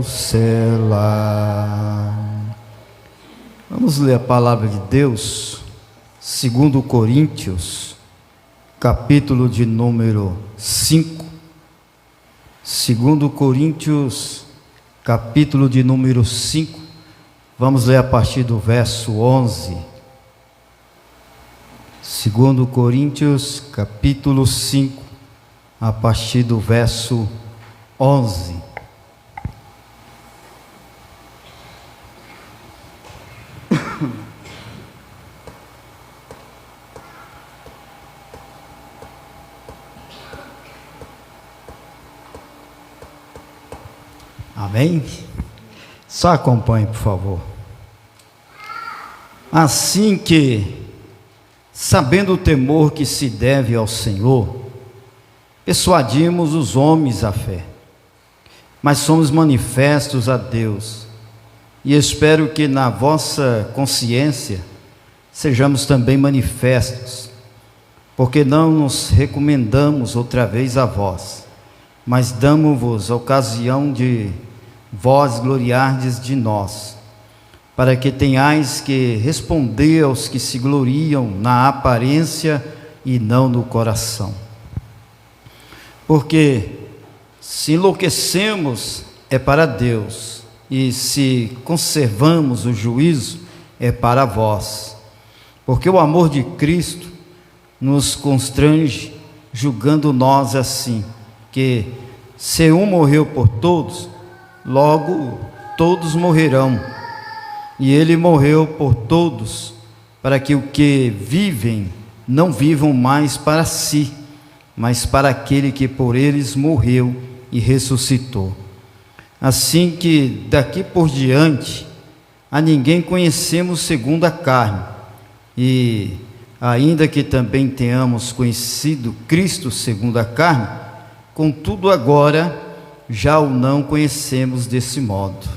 Selah. Vamos ler a palavra de Deus, 2 Coríntios, capítulo de número 5. 2 Coríntios, capítulo de número 5. Vamos ler a partir do verso 11. 2 Coríntios, capítulo 5, a partir do verso 11. Amém? Só acompanhe, por favor. Assim que, sabendo o temor que se deve ao Senhor, persuadimos os homens à fé, mas somos manifestos a Deus, e espero que na vossa consciência sejamos também manifestos, porque não nos recomendamos outra vez a vós, mas damos-vos a ocasião de vós gloriardes de nós, para que tenhais que responder aos que se gloriam na aparência e não no coração. Porque se enlouquecemos é para Deus, e se conservamos o juízo é para vós, porque o amor de Cristo nos constrange, julgando nós assim, que se um morreu por todos, logo todos morrerão, e ele morreu por todos, para que o que vivem não vivam mais para si, mas para aquele que por eles morreu e ressuscitou. Assim que daqui por diante a ninguém conhecemos segundo a carne, e ainda que também tenhamos conhecido Cristo segundo a carne, contudo agora já o não conhecemos desse modo.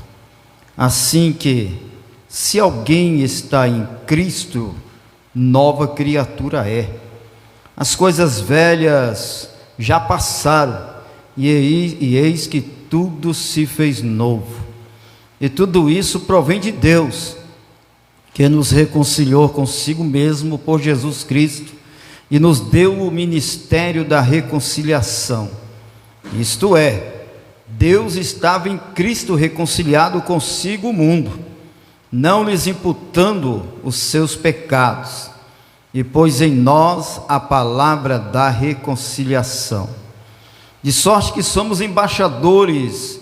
Assim que, se alguém está em Cristo, nova criatura é. As coisas velhas já passaram, e eis que tudo se fez novo. E tudo isso provém de Deus, que nos reconciliou consigo mesmo por Jesus Cristo, e nos deu o ministério da reconciliação. Isto é, Deus estava em Cristo reconciliado consigo o mundo, não lhes imputando os seus pecados, e pôs em nós a palavra da reconciliação. De sorte que somos embaixadores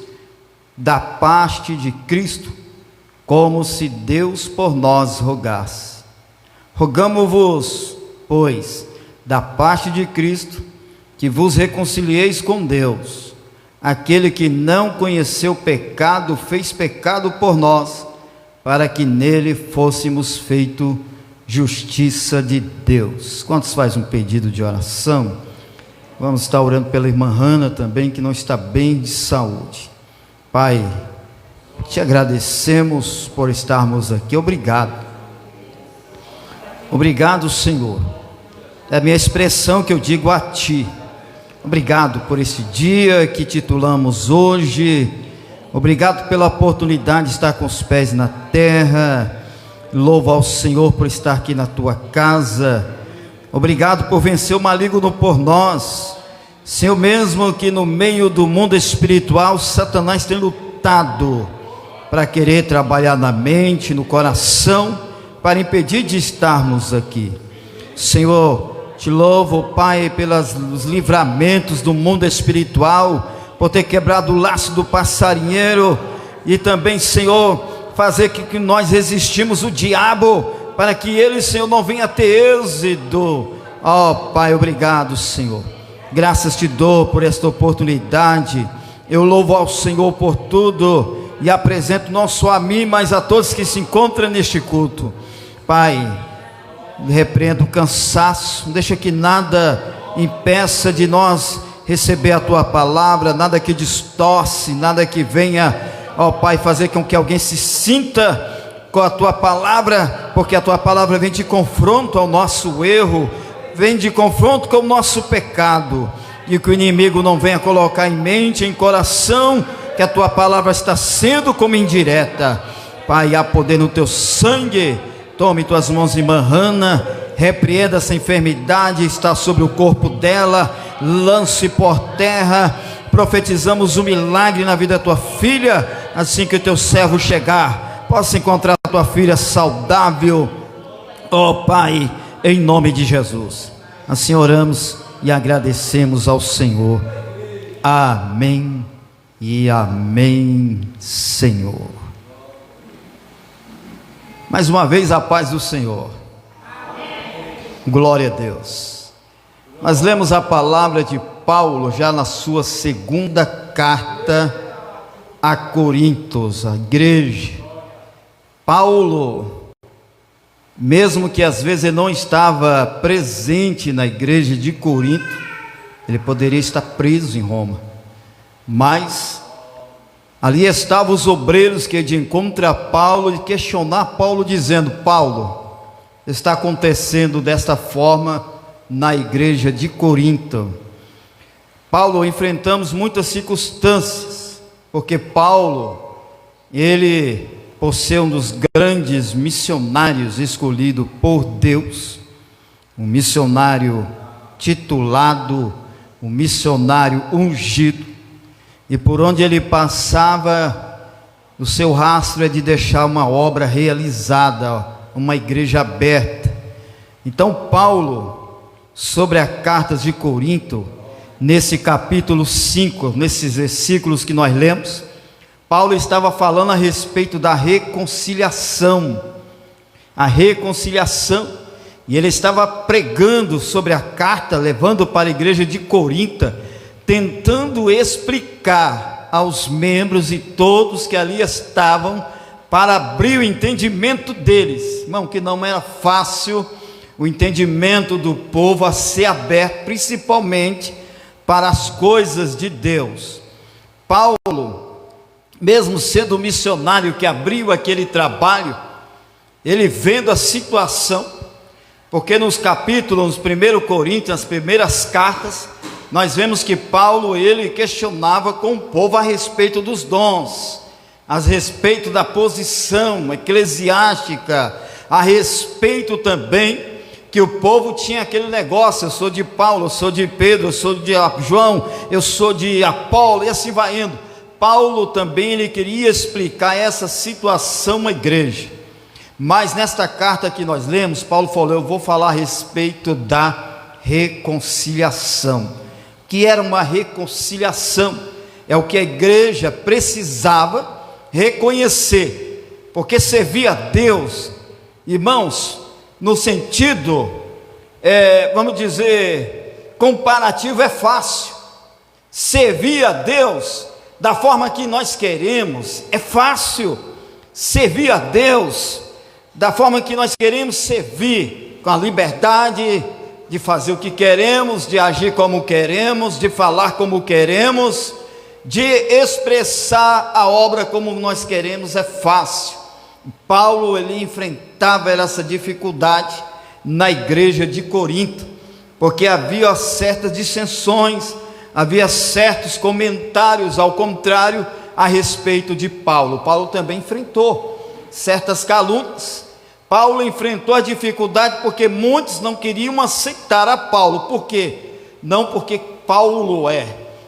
da parte de Cristo, como se Deus por nós rogasse. Rogamo-vos, pois, da parte de Cristo, que vos reconcilieis com Deus. Aquele que não conheceu pecado, fez pecado por nós, para que nele fôssemos feito justiça de Deus. Quantos faz um pedido de oração? Vamos estar orando pela irmã Hannah também, que não está bem de saúde. Pai, te agradecemos por estarmos aqui. Obrigado. Obrigado, Senhor. É a minha expressão que eu digo a Ti. Obrigado por esse dia que titulamos hoje. Obrigado pela oportunidade de estar com os pés na terra. Louvo ao Senhor por estar aqui na Tua casa. Obrigado por vencer o maligno por nós. Senhor, mesmo que no meio do mundo espiritual Satanás tem lutado para querer trabalhar na mente, no coração, para impedir de estarmos aqui. Senhor, te louvo, Pai, pelos livramentos do mundo espiritual, por ter quebrado o laço do passarinheiro, e também, Senhor, fazer que nós resistimos o diabo, para que ele, Senhor, não venha ter êxito. Ó Pai, obrigado, Senhor. Graças te dou por esta oportunidade. Eu louvo ao Senhor por tudo, e apresento não só a mim, mas a todos que se encontram neste culto. Pai, repreendo o cansaço, não deixa que nada impeça de nós receber a Tua palavra, nada que distorce, nada que venha, ó Pai, fazer com que alguém se sinta com a Tua palavra, porque a Tua palavra vem de confronto ao nosso erro, vem de confronto com o nosso pecado, e que o inimigo não venha colocar em mente, em coração, que a tua palavra está sendo como indireta. Pai, há poder no teu sangue. Tome tuas mãos em Hannah, repreenda essa enfermidade, está sobre o corpo dela, lance por terra. Profetizamos um milagre na vida da tua filha, assim que o teu servo chegar, possa encontrar a tua filha saudável, ó Pai, em nome de Jesus. Assim oramos e agradecemos ao Senhor. Amém e amém, Senhor. Mais uma vez a paz do Senhor. Amém. Glória a Deus. Nós lemos a palavra de Paulo já na sua segunda carta a Coríntios, a igreja. Paulo, mesmo que às vezes ele não estava presente na igreja de Corinto, ele poderia estar preso em Roma, mas ali estavam os obreiros que de encontro a Paulo e questionar Paulo, dizendo: Paulo, está acontecendo desta forma na igreja de Corinto. Paulo, enfrentamos muitas circunstâncias, porque Paulo, ele, por ser um dos grandes missionários escolhido por Deus, um missionário titulado, um missionário ungido, e por onde ele passava, o seu rastro é de deixar uma obra realizada, uma igreja aberta. Então Paulo, sobre as cartas de Corinto, nesse capítulo 5, nesses versículos que nós lemos, Paulo estava falando a respeito da reconciliação, e ele estava pregando sobre a carta, levando para a igreja de Corinto, tentando explicar aos membros e todos que ali estavam, para abrir o entendimento deles, irmão, que não era fácil o entendimento do povo a ser aberto, principalmente para as coisas de Deus. Paulo, mesmo sendo missionário que abriu aquele trabalho, ele vendo a situação, porque nos capítulos, nos 1 Coríntios, nas primeiras cartas, nós vemos que Paulo, ele questionava com o povo a respeito dos dons, a respeito da posição eclesiástica, a respeito também que o povo tinha aquele negócio: eu sou de Paulo, eu sou de Pedro, eu sou de João, eu sou de Apolo, e assim vai indo. Paulo também, ele queria explicar essa situação à igreja, mas nesta carta que nós lemos, Paulo falou: eu vou falar a respeito da reconciliação. Que era uma reconciliação? É o que a igreja precisava reconhecer, porque servir a Deus, irmãos, no sentido, vamos dizer, comparativo, é fácil. Servir a Deus da forma que nós queremos é fácil. Servir a Deus da forma que nós queremos servir, com a liberdade de fazer o que queremos, de agir como queremos, de falar como queremos, de expressar a obra como nós queremos, é fácil. Paulo, ele enfrentava essa dificuldade na igreja de Corinto, porque havia certas dissensões, havia certos comentários ao contrário a respeito de Paulo. Paulo também enfrentou certas calúnias. Paulo enfrentou a dificuldade porque muitos não queriam aceitar a Paulo. Por quê? Não porque Paulo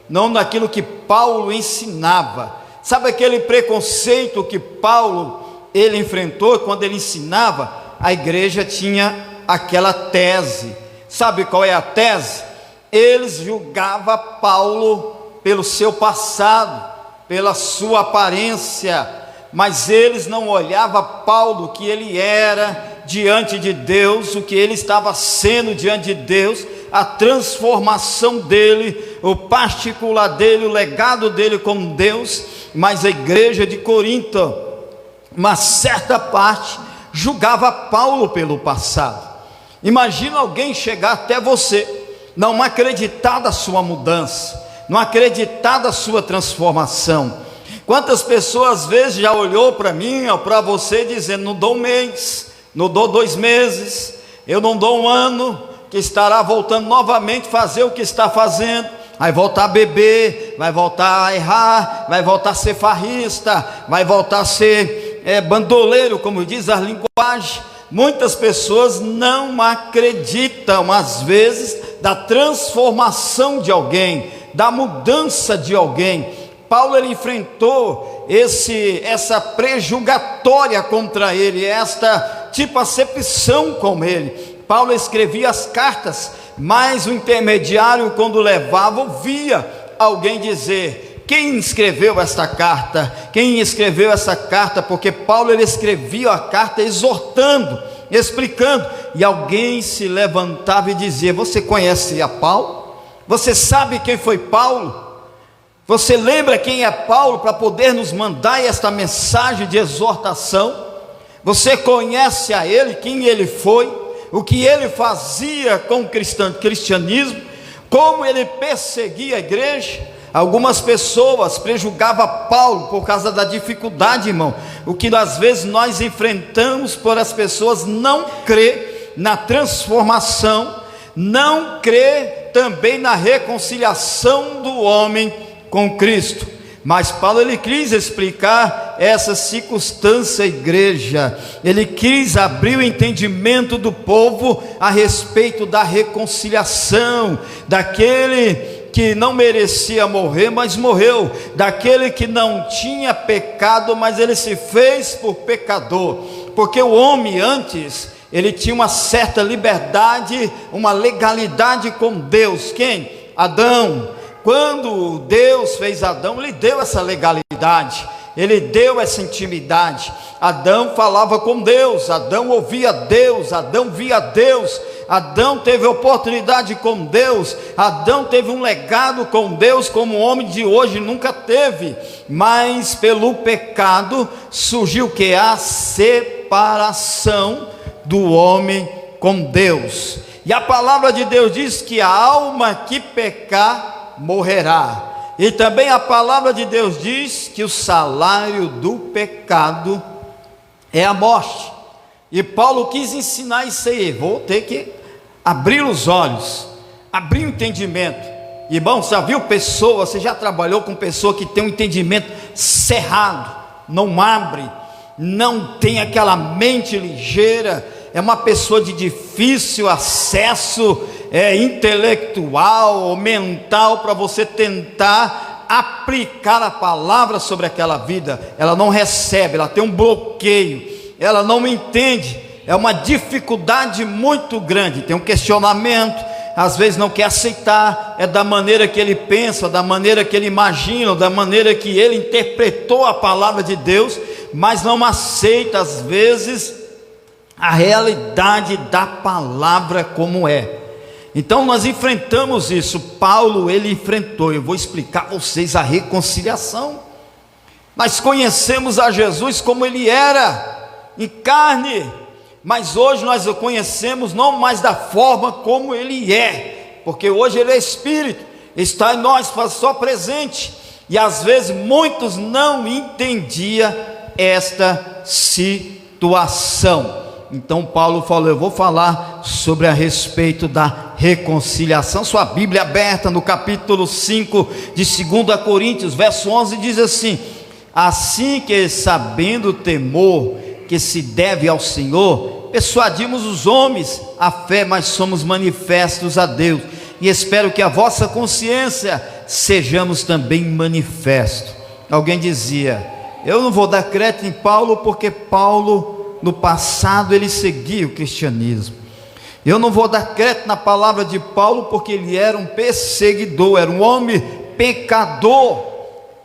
não naquilo que Paulo ensinava. Sabe aquele preconceito que Paulo ele enfrentou quando ele ensinava? A igreja tinha aquela tese. Sabe qual é a tese? Eles julgavam Paulo pelo seu passado, pela sua aparência, mas eles não olhavam Paulo, que ele era diante de Deus, o que ele estava sendo diante de Deus, a transformação dele, o particular dele, o legado dele com Deus. Mas a igreja de Corinto, uma certa parte, julgava Paulo pelo passado. Imagina alguém chegar até você, não acreditar da sua mudança, não acreditar da sua transformação. Quantas pessoas às vezes já olhou para mim ou para você dizendo: não dou um mês, não dou 2 meses, eu não dou 1 ano, que estará voltando novamente fazer o que está fazendo. vai voltar a beber, vai voltar a errar, vai voltar a ser farrista, vai voltar a ser bandoleiro, como diz a linguagem. Muitas pessoas não acreditam, às vezes, da transformação de alguém, da mudança de alguém. Paulo, ele enfrentou essa prejugatória contra ele, esta acepção com ele. Paulo escrevia as cartas, mas o intermediário, quando levava, ouvia alguém dizer: quem escreveu esta carta? Quem escreveu essa carta? Porque Paulo, ele escrevia a carta exortando, explicando, e alguém se levantava e dizia: você conhece a Paulo? Você sabe quem foi Paulo? Você lembra quem é Paulo para poder nos mandar esta mensagem de exortação? Você conhece a ele, quem ele foi, o que ele fazia com o cristianismo, como ele perseguia a igreja? Algumas pessoas prejugavam Paulo por causa da dificuldade, irmão. O que às vezes nós enfrentamos por as pessoas não crer na transformação, não crer também na reconciliação do homem com Cristo. Mas Paulo, ele quis explicar essa circunstância à igreja. Ele quis abrir o entendimento do povo a respeito da reconciliação, daquele que não merecia morrer, mas morreu, daquele que não tinha pecado, mas ele se fez por pecador, porque o homem antes, ele tinha uma certa liberdade, uma legalidade com Deus. Quem? Adão. Quando Deus fez Adão, ele deu essa legalidade, ele deu essa intimidade. Adão falava com Deus, Adão ouvia Deus, Adão via Deus, Adão teve oportunidade com Deus, Adão teve um legado com Deus como o homem de hoje nunca teve. Mas pelo pecado surgiu o que? A separação do homem com Deus. E a palavra de Deus diz que a alma que pecar morrerá. E também a palavra de Deus diz que o salário do pecado é a morte. E Paulo quis ensinar isso aí. Vou ter que abrir os olhos, abrir o entendimento. Irmão, já viu pessoa, você já trabalhou com pessoa que tem um entendimento cerrado, não abre, não tem aquela mente ligeira, é uma pessoa de difícil acesso intelectual ou mental para você tentar aplicar a palavra sobre aquela vida. Ela não recebe, ela tem um bloqueio, ela não entende, é uma dificuldade muito grande, tem um questionamento, às vezes não quer aceitar, é da maneira que ele pensa, da maneira que ele imagina, da maneira que ele interpretou a palavra de Deus, mas não aceita às vezes a realidade da palavra como é. Então nós enfrentamos isso. Paulo, ele enfrentou. Eu vou explicar a vocês a reconciliação. Nós conhecemos a Jesus como ele era, em carne, mas hoje nós o conhecemos não mais da forma como ele é, porque hoje ele é Espírito, está em nós, faz só presente, e às vezes muitos não entendiam esta situação. Então Paulo falou: eu vou falar sobre a respeito da reconciliação. Sua Bíblia aberta no capítulo 5 de 2 Coríntios, verso 11, diz assim: assim que, sabendo o temor que se deve ao Senhor, persuadimos os homens a fé, mas somos manifestos a Deus, e espero que a vossa consciência sejamos também manifestos. Alguém dizia: eu não vou dar crédito em Paulo, porque Paulo no passado ele seguia o cristianismo. Eu não vou dar crédito na palavra de Paulo, porque ele era um perseguidor, era um homem pecador.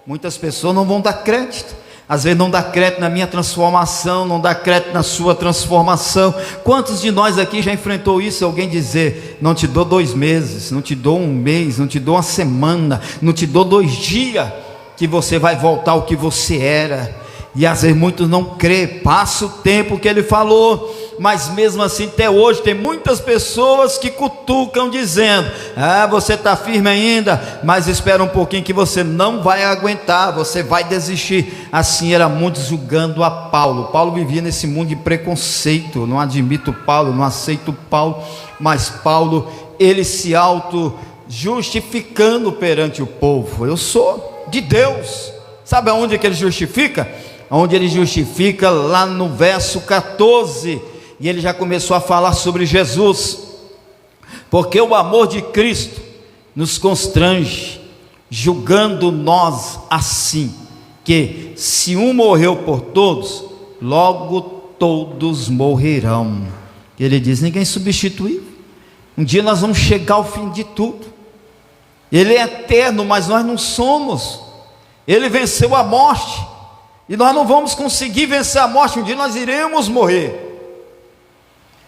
Muitas pessoas não vão dar crédito, às vezes não dá crédito na minha transformação, não dá crédito na sua transformação. Quantos de nós aqui já enfrentou isso? Alguém dizer: não te dou 2 meses, não te dou 1 mês, não te dou 1 semana, não te dou 2 dias, que você vai voltar ao que você era. E às vezes muitos não crê, passa o tempo que ele falou, mas mesmo assim até hoje tem muitas pessoas que cutucam dizendo: você está firme ainda, mas espera um pouquinho que você não vai aguentar, você vai desistir. Assim era muitos julgando a Paulo. Paulo vivia nesse mundo de preconceito. Não admito Paulo, não aceito Paulo, mas Paulo, ele se justificando perante o povo. Eu sou de Deus. Sabe aonde é que ele justifica? Onde ele justifica lá no verso 14, e ele já começou a falar sobre Jesus, porque o amor de Cristo nos constrange, julgando nós assim, que se um morreu por todos, logo todos morrerão. Ele diz: ninguém substituiu. Um dia nós vamos chegar ao fim de tudo. Ele é eterno, mas nós não somos. Ele venceu a morte, e nós não vamos conseguir vencer a morte. Um dia nós iremos morrer.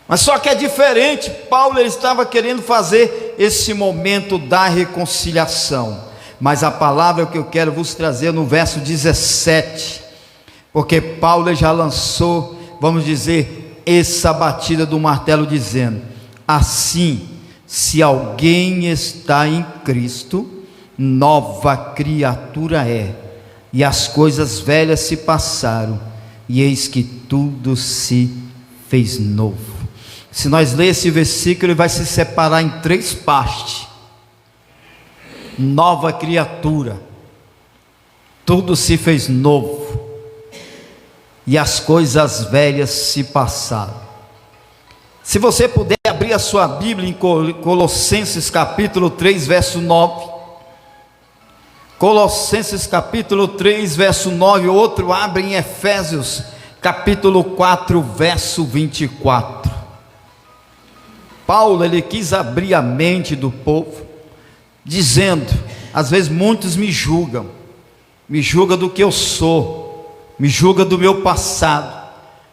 Mas só que é diferente. Paulo, ele estava querendo fazer esse momento da reconciliação. Mas a palavra que eu quero vos trazer no verso 17, porque Paulo já lançou, vamos dizer, essa batida do martelo, dizendo: assim, se alguém está em Cristo, nova criatura é, e as coisas velhas se passaram, e eis que tudo se fez novo. Se nós ler esse versículo, ele vai se separar em 3 partes. Nova criatura, tudo se fez novo, e as coisas velhas se passaram. Se você puder abrir a sua Bíblia em Colossenses capítulo 3, verso 9. Colossenses capítulo 3, verso 9. Outro abre em Efésios capítulo 4, verso 24. Paulo, ele quis abrir a mente do povo, dizendo: às vezes muitos me julgam do que eu sou, me julgam do meu passado,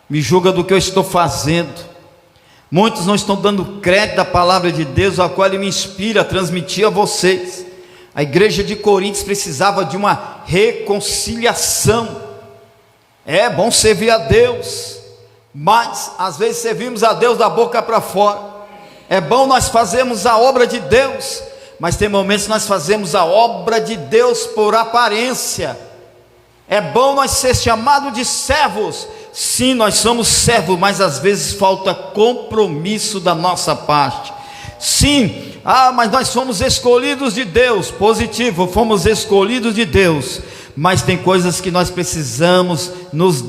me julgam do que eu estou fazendo. Muitos não estão dando crédito à palavra de Deus, a qual ele me inspira a transmitir a vocês. A igreja de Coríntios precisava de uma reconciliação. É bom servir a Deus, mas às vezes servimos a Deus da boca para fora. É bom nós fazermos a obra de Deus, mas tem momentos que nós fazemos a obra de Deus por aparência. É bom nós ser chamados de servos. Sim, nós somos servos, mas às vezes falta compromisso da nossa parte. Sim, mas nós fomos escolhidos de Deus. Positivo, fomos escolhidos de Deus, mas tem coisas que nós precisamos nos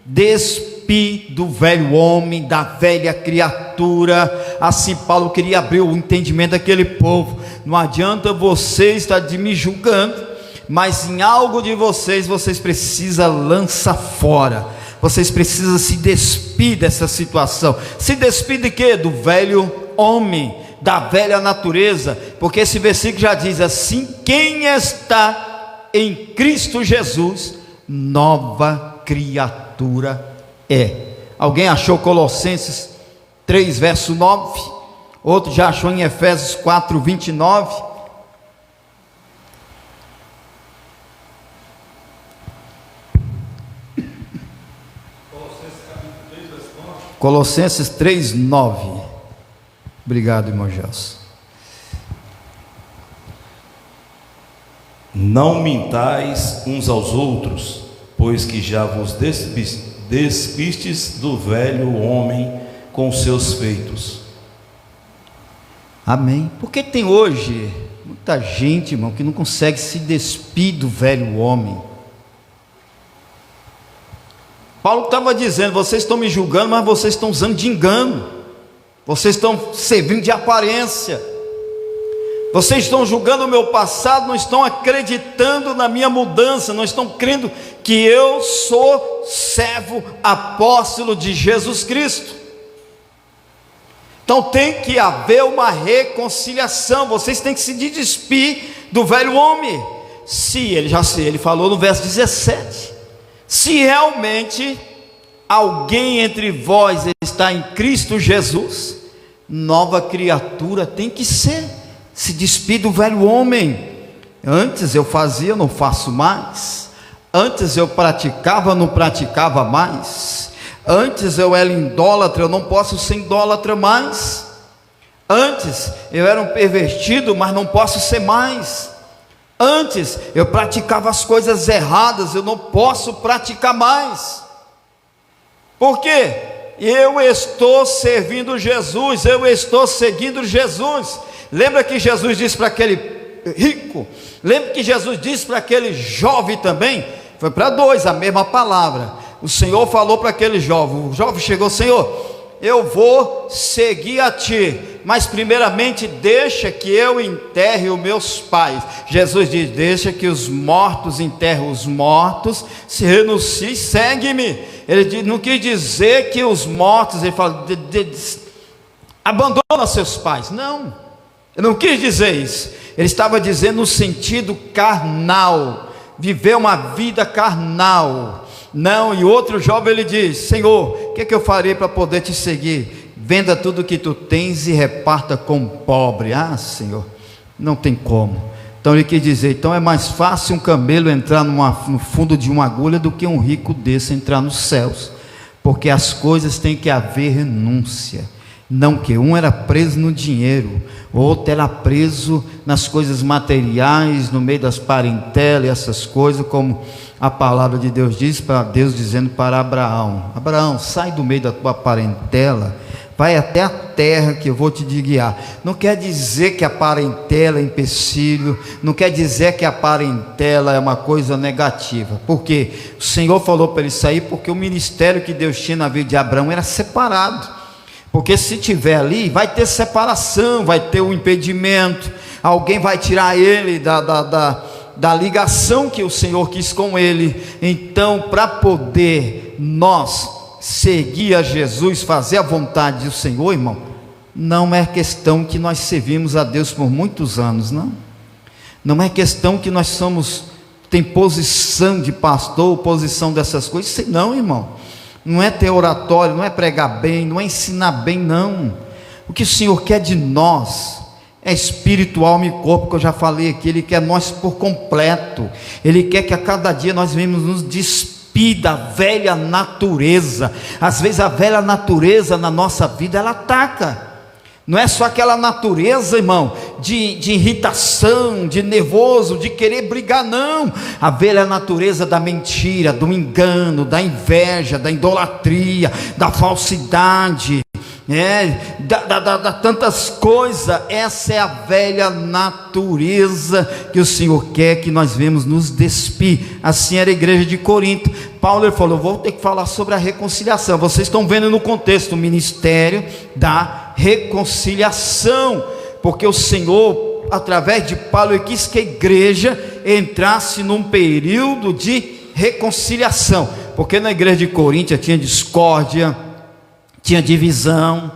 despir do velho homem, da velha criatura. Assim Paulo queria abrir o entendimento daquele povo. Não adianta você estar me julgando, mas em algo de vocês precisam lançar fora. Vocês precisam se despir dessa situação. Se despir de quê? Do velho homem, da velha natureza. Porque esse versículo já diz assim: quem está em Cristo Jesus, nova criatura é. Alguém achou Colossenses 3, verso 9? Outro já achou em Efésios 4, 29? Colossenses 3, 9. Obrigado, irmão Gelson. Não mintais uns aos outros, pois que já vos despistes do velho homem com seus feitos. Amém. Porque tem hoje muita gente, irmão, que não consegue se despir do velho homem. Paulo estava dizendo: vocês estão me julgando, mas vocês estão usando de engano, vocês estão servindo de aparência, vocês estão julgando o meu passado, não estão acreditando na minha mudança, não estão crendo que eu sou servo apóstolo de Jesus Cristo. Então tem que haver uma reconciliação. Vocês têm que se despir do velho homem. Ele falou no verso 17: se realmente alguém entre vós está em Cristo Jesus, nova criatura tem que ser. Se despir do velho homem. Antes eu fazia, não faço mais. Antes eu praticava, não praticava mais. Antes eu era idólatra, eu não posso ser idólatra mais. Antes eu era um pervertido, mas não posso ser mais. Antes eu praticava as coisas erradas, eu não posso praticar mais. Por quê? Eu estou servindo Jesus, eu estou seguindo Jesus. Lembra que Jesus disse para aquele rico? Lembra que Jesus disse para aquele jovem também? Foi para dois a mesma palavra. O Senhor falou para aquele jovem. O jovem chegou: Senhor, eu vou seguir a Ti, mas primeiramente deixa que eu enterre os meus pais. Jesus diz: deixa que os mortos enterrem os mortos, se renuncie, segue-me. Ele não quis dizer que os mortos, ele fala, abandona seus pais. Não, ele não quis dizer isso. Ele estava dizendo no sentido carnal, viver uma vida carnal. Não, e outro jovem ele diz: Senhor, o que eu farei para poder te seguir? Venda tudo que tu tens e reparta com o pobre. Ah, Senhor, não tem como. Então ele quis dizer: então é mais fácil um camelo entrar no fundo de uma agulha do que um rico desse entrar nos céus, porque as coisas têm que haver renúncia. Não que um era preso no dinheiro, o outro era preso nas coisas materiais, no meio das parentelas e essas coisas, como a palavra de Deus diz, para Deus dizendo para Abraão: Abraão, sai do meio da tua parentela, vai até a terra que eu vou te guiar. Não quer dizer que a parentela é empecilho, não quer dizer que a parentela é uma coisa negativa, porque o Senhor falou para ele sair, porque o ministério que Deus tinha na vida de Abraão era separado. Porque se tiver ali, vai ter separação, vai ter um impedimento, alguém vai tirar ele da ligação que o Senhor quis com ele. Então, para poder nós seguir a Jesus, fazer a vontade do Senhor, irmão, não é questão que nós servimos a Deus por muitos anos, não é questão que nós tem posição de pastor, posição dessas coisas, não, irmão. Não é ter oratório, não é pregar bem, não é ensinar bem, não. O que o Senhor quer de nós é espírito, alma e corpo, que eu já falei aqui. Ele quer nós por completo. Ele quer que a cada dia nós venhamos nos despir da velha natureza. Às vezes a velha natureza na nossa vida, ela ataca. Não é só aquela natureza, irmão, de irritação, de nervoso, de querer brigar, não. A velha natureza da mentira, do engano, da inveja, da idolatria, da falsidade, da tantas coisas. Essa é a velha natureza que o Senhor quer que nós venhamos nos despir. Assim era a igreja de Corinto. Paulo ele falou: vou ter que falar sobre a reconciliação. Vocês estão vendo no contexto o ministério da reconciliação, porque o Senhor, através de Paulo, ele quis que a igreja entrasse num período de reconciliação, porque na igreja de Corinto tinha discórdia, tinha divisão,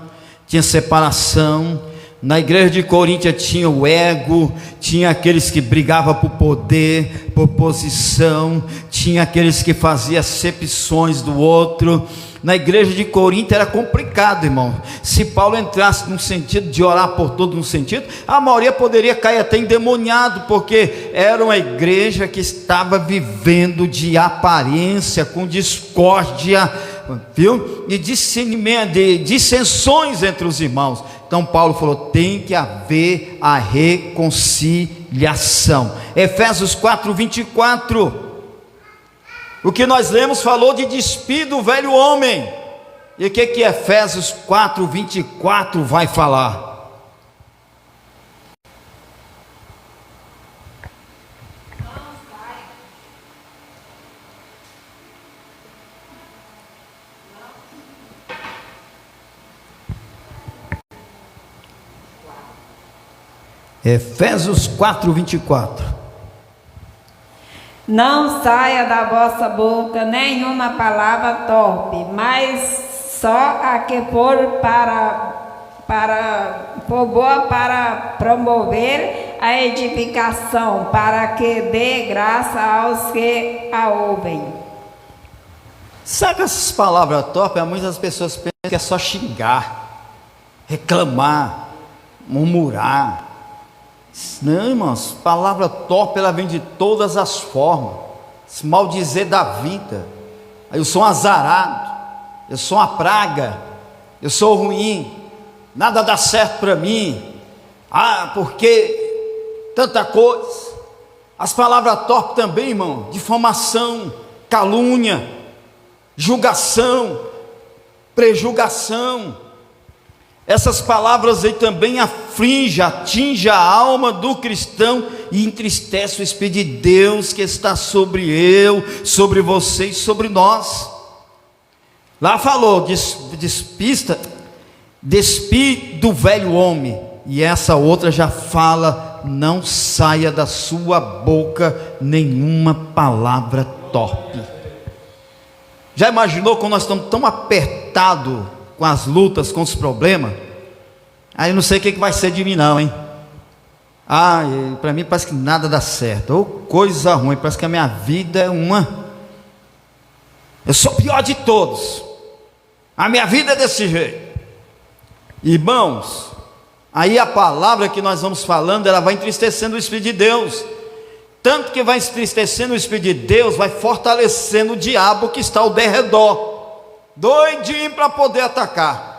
tinha separação. Na igreja de Corinto tinha o ego, tinha aqueles que brigavam por poder, por posição, tinha aqueles que faziam acepções do outro. Na igreja de Corinto era complicado, irmão. Se Paulo entrasse num sentido de orar por todo um sentido, a maioria poderia cair até endemoniado, porque era uma igreja que estava vivendo de aparência, com discórdia, viu? E discernimento, de dissensões entre os irmãos. Então Paulo falou: tem que haver a reconciliação. Efésios 4:24. O que nós lemos falou de despir do velho homem. E o que Efésios 4:24 vai falar? Efésios 4:24. Não saia da vossa boca nenhuma palavra torpe, mas só a que for for boa para promover a edificação, para que dê graça aos que a ouvem. Sabe que essas palavras torpes, muitas pessoas pensam que é só xingar, reclamar, murmurar. Não, irmãos, palavra torpe, ela vem de todas as formas. Se maldizer da vida: eu sou um azarado, eu sou uma praga, eu sou ruim, nada dá certo para mim, porque tanta coisa. As palavras torpes também, irmão: difamação, calúnia, julgação. prejugação. Essas palavras aí também atinge a alma do cristão e entristece o Espírito de Deus que está sobre eu, sobre você e sobre nós. Lá falou, despi do velho homem, e essa outra já fala, não saia da sua boca nenhuma palavra torpe. Já imaginou quando nós estamos tão apertados com as lutas, com os problemas? Aí não sei o que vai ser de mim não, hein? Para mim parece que nada dá certo, ou coisa ruim, parece que a minha vida é eu sou o pior de todos, a minha vida é desse jeito. Irmãos, aí a palavra que nós vamos falando, ela vai entristecendo o Espírito de Deus, tanto que vai entristecendo o Espírito de Deus, vai fortalecendo o diabo que está ao derredor, doidinho para poder atacar.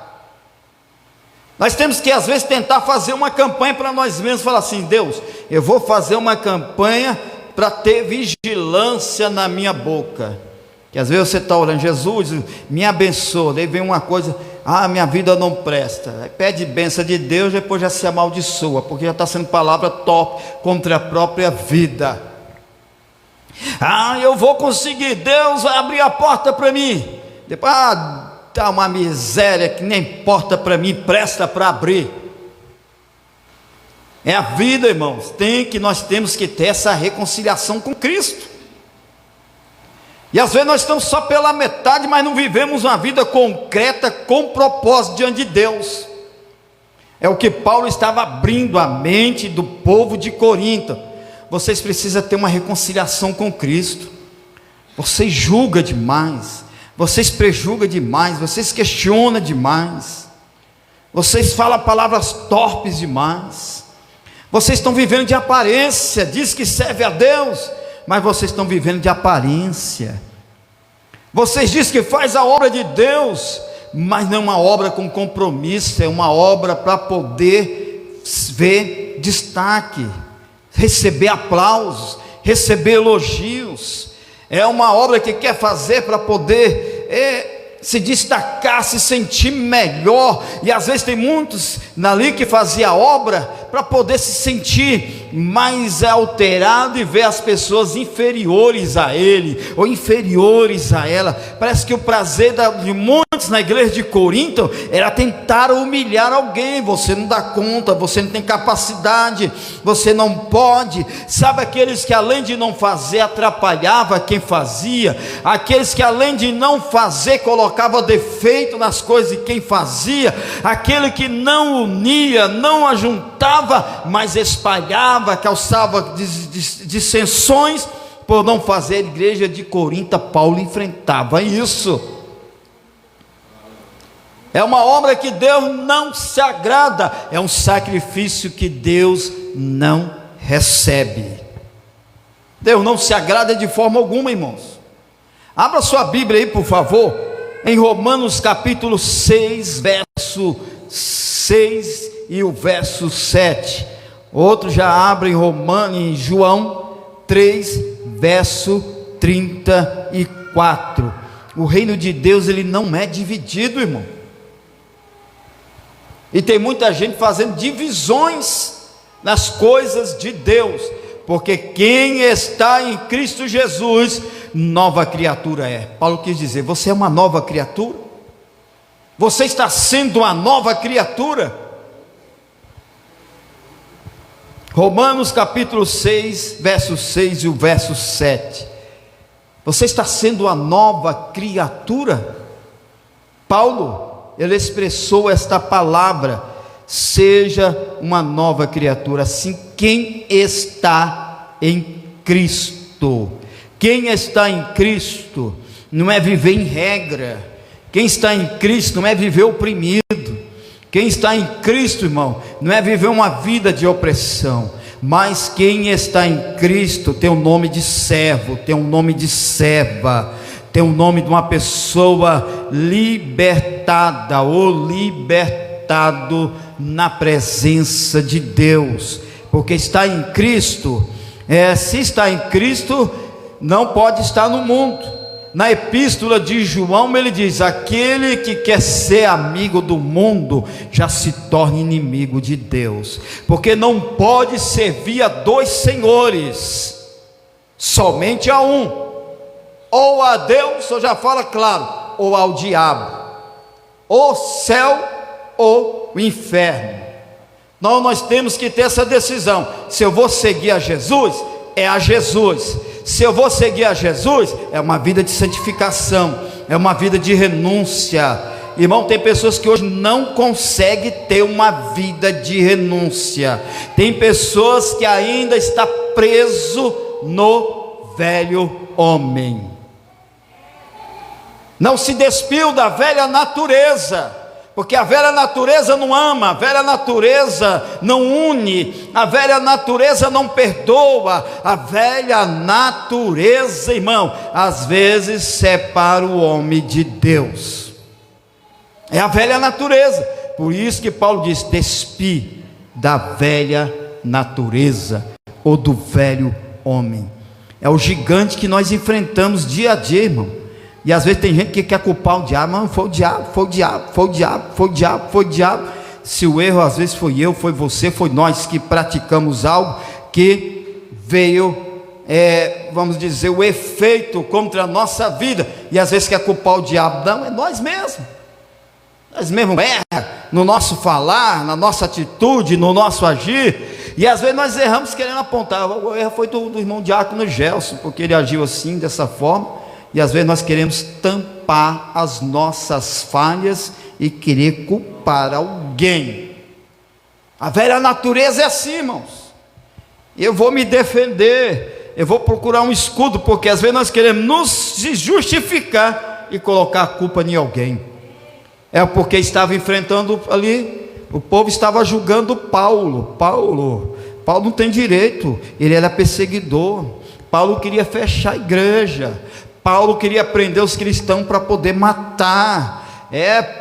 Nós temos que às vezes tentar fazer uma campanha para nós mesmos, falar assim: Deus, eu vou fazer uma campanha para ter vigilância na minha boca. Que às vezes você está orando, Jesus, me abençoa, daí vem uma coisa, minha vida não presta, aí pede bênção de Deus, depois já se amaldiçoa, porque já está sendo palavra top contra a própria vida. Eu vou conseguir, Deus vai abrir a porta para mim, depois, tá uma miséria que nem porta para mim presta para abrir. É a vida, irmãos, nós temos que ter essa reconciliação com Cristo. E às vezes nós estamos só pela metade, mas não vivemos uma vida concreta, com propósito diante de Deus. É o que Paulo estava abrindo a mente do povo de Corinto. Vocês precisam ter uma reconciliação com Cristo. Vocês julgam demais, vocês prejulgam demais, vocês questionam demais, vocês falam palavras torpes demais, vocês estão vivendo de aparência, diz que serve a Deus, mas vocês estão vivendo de aparência. Vocês dizem que faz a obra de Deus, mas não é uma obra com compromisso, é uma obra para poder ver destaque, receber aplausos, receber elogios. É uma obra que quer fazer para poder se destacar, se sentir melhor. E às vezes tem muitos ali que fazia a obra para poder se sentir mais alterado e ver as pessoas inferiores a ele, ou inferiores a ela. Parece que o prazer de muitos na igreja de Corinto era tentar humilhar alguém. Você não dá conta, você não tem capacidade, você não pode. Sabe aqueles que além de não fazer atrapalhava quem fazia, aqueles que além de não fazer colocava defeito nas coisas de quem fazia, aquele que não unia, não ajuntava, mas espalhava, causava dissensões por não fazer. A igreja de Corinto, Paulo enfrentava isso. É uma obra que Deus não se agrada, é um sacrifício que Deus não recebe. Deus não se agrada de forma alguma, irmãos. Abra sua Bíblia aí, por favor, em Romanos capítulo 6, verso 6 e o verso 7. Outro já abre em João 3, verso 34. O reino de Deus, ele não é dividido, irmão. E tem muita gente fazendo divisões nas coisas de Deus, porque quem está em Cristo Jesus, nova criatura é. Paulo quis dizer, você é uma nova criatura? Você está sendo uma nova criatura? Romanos capítulo 6, verso 6 e o verso 7. Você está sendo uma nova criatura? Paulo, ele expressou esta palavra, seja uma nova criatura. Assim, quem está em Cristo, quem está em Cristo, não é viver em regra. Quem está em Cristo não é viver oprimido. Quem está em Cristo, irmão, não é viver uma vida de opressão, mas quem está em Cristo tem o nome de servo, tem o nome de serva, tem o nome de uma pessoa libertada ou libertado na presença de Deus, porque está em Cristo. Se está em Cristo, não pode estar no mundo. Na epístola de João ele diz: aquele que quer ser amigo do mundo já se torna inimigo de Deus, porque não pode servir a dois senhores, somente a um, ou a Deus, ou já fala claro, ou ao diabo, ou céu ou o inferno. Nós temos que ter essa decisão: se eu vou seguir a Jesus, é a Jesus. Se eu vou seguir a Jesus, é uma vida de santificação, é uma vida de renúncia. Irmão, tem pessoas que hoje não conseguem ter uma vida de renúncia. Tem pessoas que ainda estão preso no velho homem. Não se despiu da velha natureza, porque a velha natureza não ama, a velha natureza não une, a velha natureza não perdoa, a velha natureza, irmão, às vezes separa o homem de Deus. É a velha natureza. Por isso que Paulo diz: despi da velha natureza, ou do velho homem. É o gigante que nós enfrentamos dia a dia, irmão. E às vezes tem gente que quer culpar o diabo. Não, foi o diabo, foi o diabo, foi o diabo, foi o diabo, foi o diabo. Se o erro às vezes foi eu, foi você, foi nós que praticamos algo que veio, vamos dizer, o efeito contra a nossa vida. E às vezes quer culpar o diabo. Não, é nós mesmos. Nós mesmos erramos no nosso falar, na nossa atitude, no nosso agir. E às vezes nós erramos querendo apontar: o erro foi do irmão diácono Gelson, porque ele agiu assim, dessa forma. E às vezes nós queremos tampar as nossas falhas e querer culpar alguém. A velha natureza é assim, irmãos. Eu vou me defender, eu vou procurar um escudo, porque às vezes nós queremos nos justificar e colocar a culpa em alguém. É porque estava enfrentando ali, o povo estava julgando Paulo. Paulo não tem direito, ele era perseguidor. Paulo queria fechar a igreja. Paulo queria prender os cristãos para poder matar.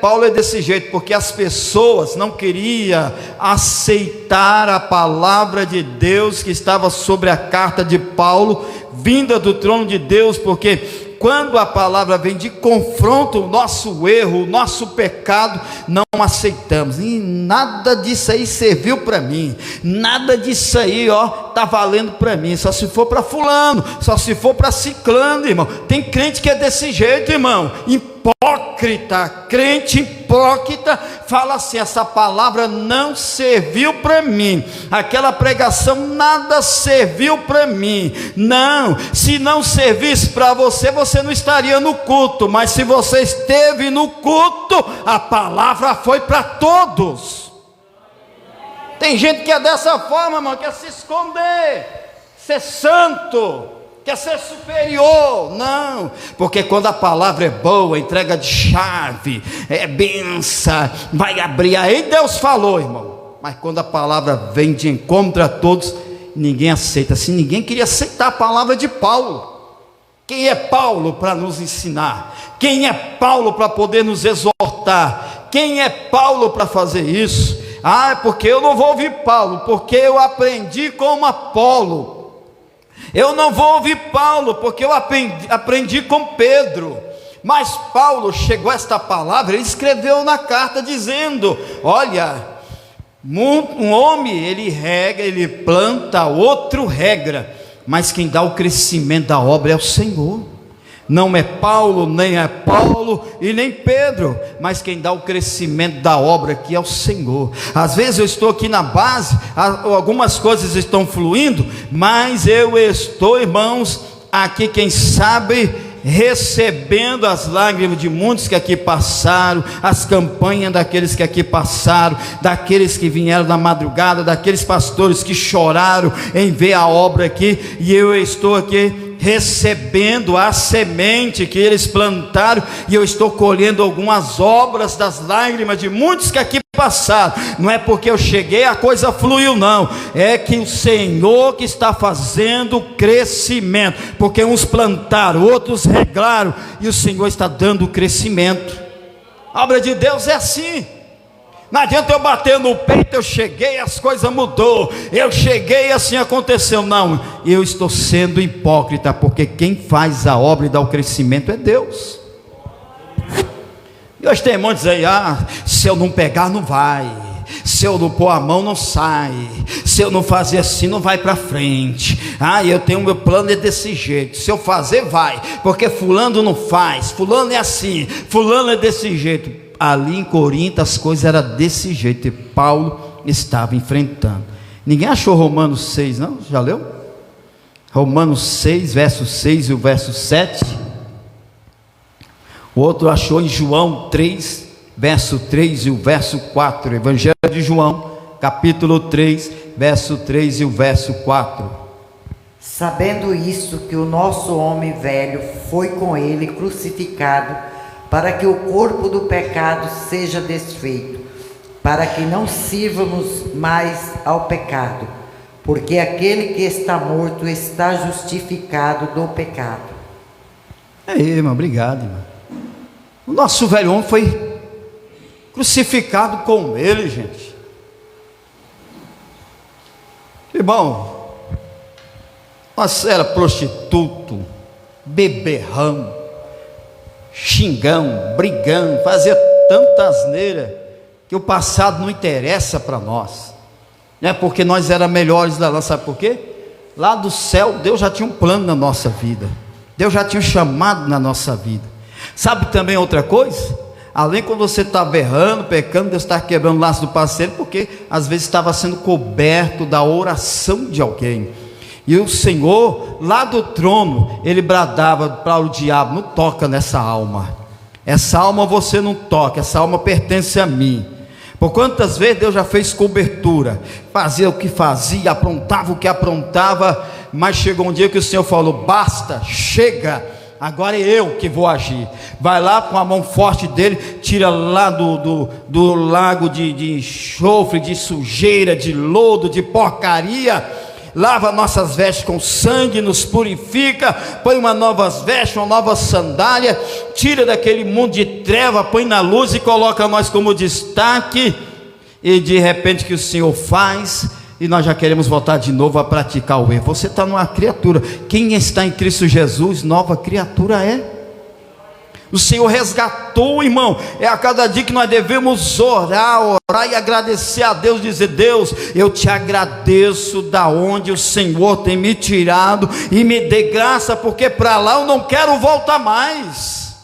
Paulo é desse jeito, porque as pessoas não queriam aceitar a palavra de Deus que estava sobre a carta de Paulo, vinda do trono de Deus, porque quando a palavra vem de confronto, o nosso erro, o nosso pecado, não aceitamos. E nada disso aí serviu para mim, nada disso aí está valendo para mim, só se for para fulano, só se for para ciclano, irmão. Tem crente que é desse jeito, irmão, hipócrita, crente hipócrita, fala assim: essa palavra não serviu para mim, aquela pregação nada serviu para mim. Não, se não servisse para você, você não estaria no culto, mas se você esteve no culto, a palavra foi para todos. Tem gente que é dessa forma, irmão, quer se esconder, ser santo, quer ser superior. Não, porque quando a palavra é boa, entrega de chave, é benção, vai abrir. Aí Deus falou, irmão. Mas quando a palavra vem de encontro a todos, ninguém aceita. Se ninguém queria aceitar a palavra de Paulo, quem é Paulo para nos ensinar? Quem é Paulo para poder nos exortar? Quem é Paulo para fazer isso? É porque eu não vou ouvir Paulo, porque eu aprendi com Apolo. Eu não vou ouvir Paulo, porque eu aprendi com Pedro. Mas Paulo chegou a esta palavra, ele escreveu na carta dizendo: olha, um homem, ele rega, ele planta, outro regra, mas quem dá o crescimento da obra é o Senhor. Não é Paulo, nem é Paulo e nem Pedro, mas quem dá o crescimento da obra aqui é o Senhor. Às vezes eu estou aqui na base, algumas coisas estão fluindo, mas eu estou, irmãos, aqui, quem sabe, recebendo as lágrimas de muitos que aqui passaram, as campanhas daqueles que aqui passaram, daqueles que vieram na madrugada, daqueles pastores que choraram em ver a obra aqui, e eu estou aqui recebendo a semente que eles plantaram, e eu estou colhendo algumas obras das lágrimas de muitos que aqui passaram. Não é porque eu cheguei a coisa fluiu, não, é que o Senhor que está fazendo crescimento, porque uns plantaram, outros regaram, e o Senhor está dando crescimento. A obra de Deus é assim. Não adianta eu bater no peito, eu cheguei, as coisas mudou, eu cheguei, assim aconteceu. Não, eu estou sendo hipócrita, porque quem faz a obra e dá o crescimento é Deus. E hoje tem muitos aí, se eu não pegar não vai, se eu não pôr a mão não sai, se eu não fazer assim não vai para frente. Eu tenho meu plano é desse jeito, se eu fazer vai, porque fulano não faz, fulano é assim, fulano é desse jeito. Ali em Corinto as coisas eram desse jeito, e Paulo estava enfrentando. Ninguém achou Romanos 6 não? Já leu? Romanos 6, verso 6 e o verso 7. O outro achou em João 3, verso 3 e o verso 4. Evangelho de João, capítulo 3, verso 3 e o verso 4. Sabendo isto, que o nosso homem velho foi com ele crucificado, para que o corpo do pecado seja desfeito, para que não sirvamos mais ao pecado, porque aquele que está morto está justificado do pecado. Irmão, obrigado, irmão. O nosso velho homem foi crucificado com ele, gente. Irmão, nós era prostituto, beberrão, xingão, brigão, fazia tanta asneira, que o passado não interessa para nós, né? Porque nós era melhores da nossa, sabe por quê? Lá do céu, Deus já tinha um plano na nossa vida, Deus já tinha um chamado na nossa vida. Sabe também outra coisa? Além quando você estava errando, pecando, Deus estava quebrando o laço do parceiro, porque às vezes estava sendo coberto da oração de alguém. E o Senhor, lá do trono, ele bradava para o diabo: não toca nessa alma, essa alma você não toca, essa alma pertence a mim. Por quantas vezes Deus já fez cobertura, fazia o que fazia, aprontava o que aprontava, mas chegou um dia que o Senhor falou: basta, chega, agora é eu que vou agir. Vai lá com a mão forte dele, tira lá do lago de enxofre, de sujeira, de lodo, de porcaria, lava nossas vestes com sangue, nos purifica, põe uma nova veste, uma nova sandália, tira daquele mundo de treva, põe na luz e coloca nós como destaque. E de repente que o Senhor faz, e nós já queremos voltar de novo a praticar o erro. Você está numa criatura, quem está em Cristo Jesus, nova criatura é. O Senhor resgatou, irmão. É a cada dia que nós devemos orar e agradecer a Deus, dizer: Deus, eu te agradeço da onde o Senhor tem me tirado, e me dê graça, porque para lá eu não quero voltar mais.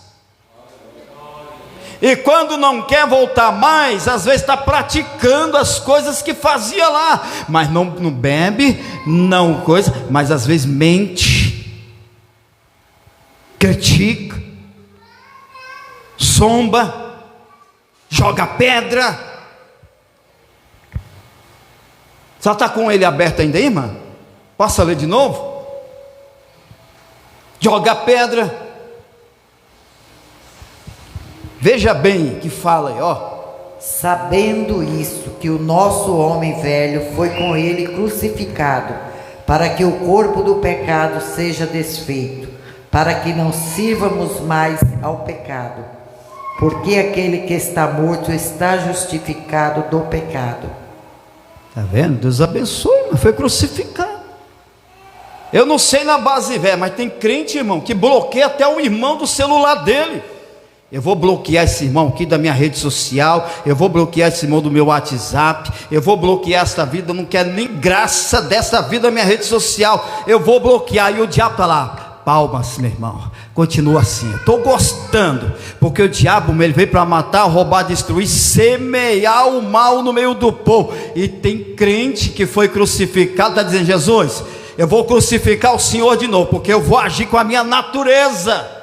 E quando não quer voltar mais, às vezes está praticando as coisas que fazia lá, mas não bebe, não coisa, mas às vezes mente, critica, zomba, joga pedra. Só está com ele aberto ainda aí, irmã? Posso ler de novo? Joga pedra. Veja bem que fala aí, ó. Sabendo isso, que o nosso homem velho foi com ele crucificado, para que o corpo do pecado seja desfeito, para que não sirvamos mais ao pecado. Porque aquele que está morto está justificado do pecado. Está vendo? Deus abençoe, mas foi crucificado. Eu não sei na base velha, mas tem crente, irmão, que bloqueia até o irmão do celular dele. Eu vou bloquear esse irmão aqui da minha rede social, eu vou bloquear esse irmão do meu WhatsApp, eu vou bloquear esta vida, eu não quero nem graça dessa vida na minha rede social, eu vou bloquear. E o diabo está lá. Palmas, meu irmão, continua assim. Estou gostando, porque o diabo ele veio para matar, roubar, destruir, semear o mal no meio do povo. E tem crente que foi crucificado, está dizendo: Jesus, eu vou crucificar o Senhor de novo, porque eu vou agir com a minha natureza.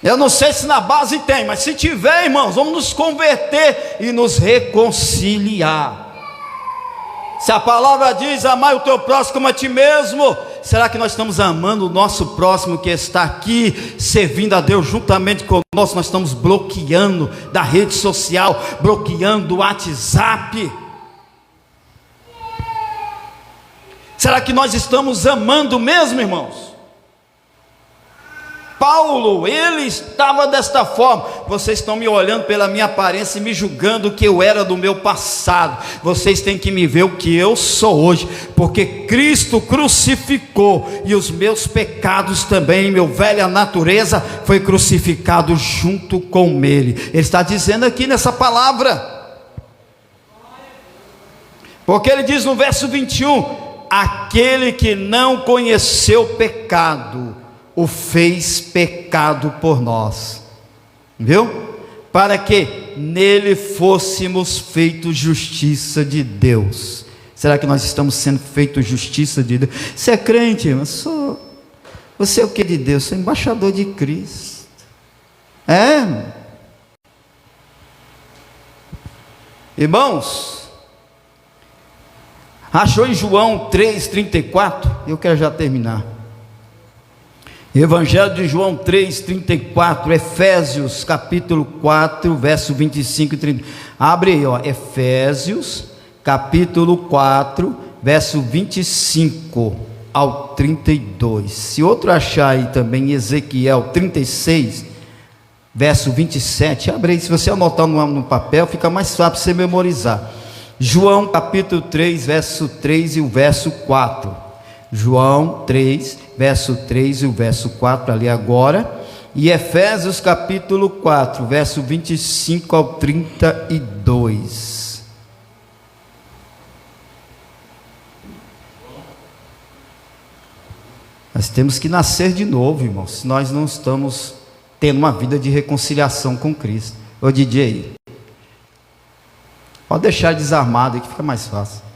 Eu não sei se na base tem, mas se tiver, irmãos, vamos nos converter e nos reconciliar. Se a palavra diz: amai o teu próximo como a ti mesmo, será que nós estamos amando o nosso próximo que está aqui, servindo a Deus juntamente conosco? Nós estamos bloqueando da rede social, bloqueando do WhatsApp. Será que nós estamos amando mesmo, irmãos? Paulo, ele estava desta forma. Vocês estão me olhando pela minha aparência e me julgando o que eu era do meu passado. Vocês têm que me ver o que eu sou hoje, porque Cristo crucificou, e os meus pecados também, meu velha natureza foi crucificado junto com ele. Ele está dizendo aqui nessa palavra, porque ele diz no verso 21, aquele que não conheceu pecado, o fez pecado por nós, viu? Para que nele fôssemos feitos justiça de Deus. Será que nós estamos sendo feitos justiça de Deus? Você é crente, irmão? Você é o que de Deus? Sou embaixador de Cristo. Irmãos, achou em João 3,34? Eu quero já terminar. Evangelho de João 3,34, Efésios capítulo 4, verso 25 e 30. Abre aí, ó, Efésios capítulo 4, verso 25 ao 32. Se outro achar aí também, Ezequiel 36, verso 27, abre aí, se você anotar no papel, fica mais fácil para você memorizar. João capítulo 3, verso 3 e o verso 4. João 3, verso 3 e o verso 4, ali agora. E Efésios capítulo 4, verso 25 ao 32. Nós temos que nascer de novo, irmãos, se nós não estamos tendo uma vida de reconciliação com Cristo. Ô DJ, pode deixar desarmado aí que fica mais fácil.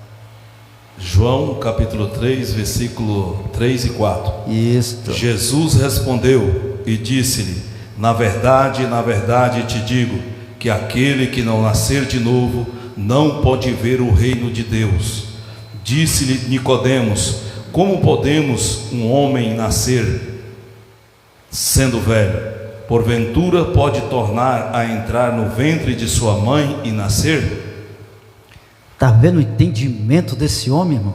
João capítulo 3, versículo 3 e 4. Isso. Jesus respondeu e disse-lhe: na verdade te digo, que aquele que não nascer de novo não pode ver o reino de Deus. Disse-lhe Nicodemos: como podemos um homem nascer sendo velho? Porventura pode tornar a entrar no ventre de sua mãe e nascer? Está vendo o entendimento desse homem, irmão?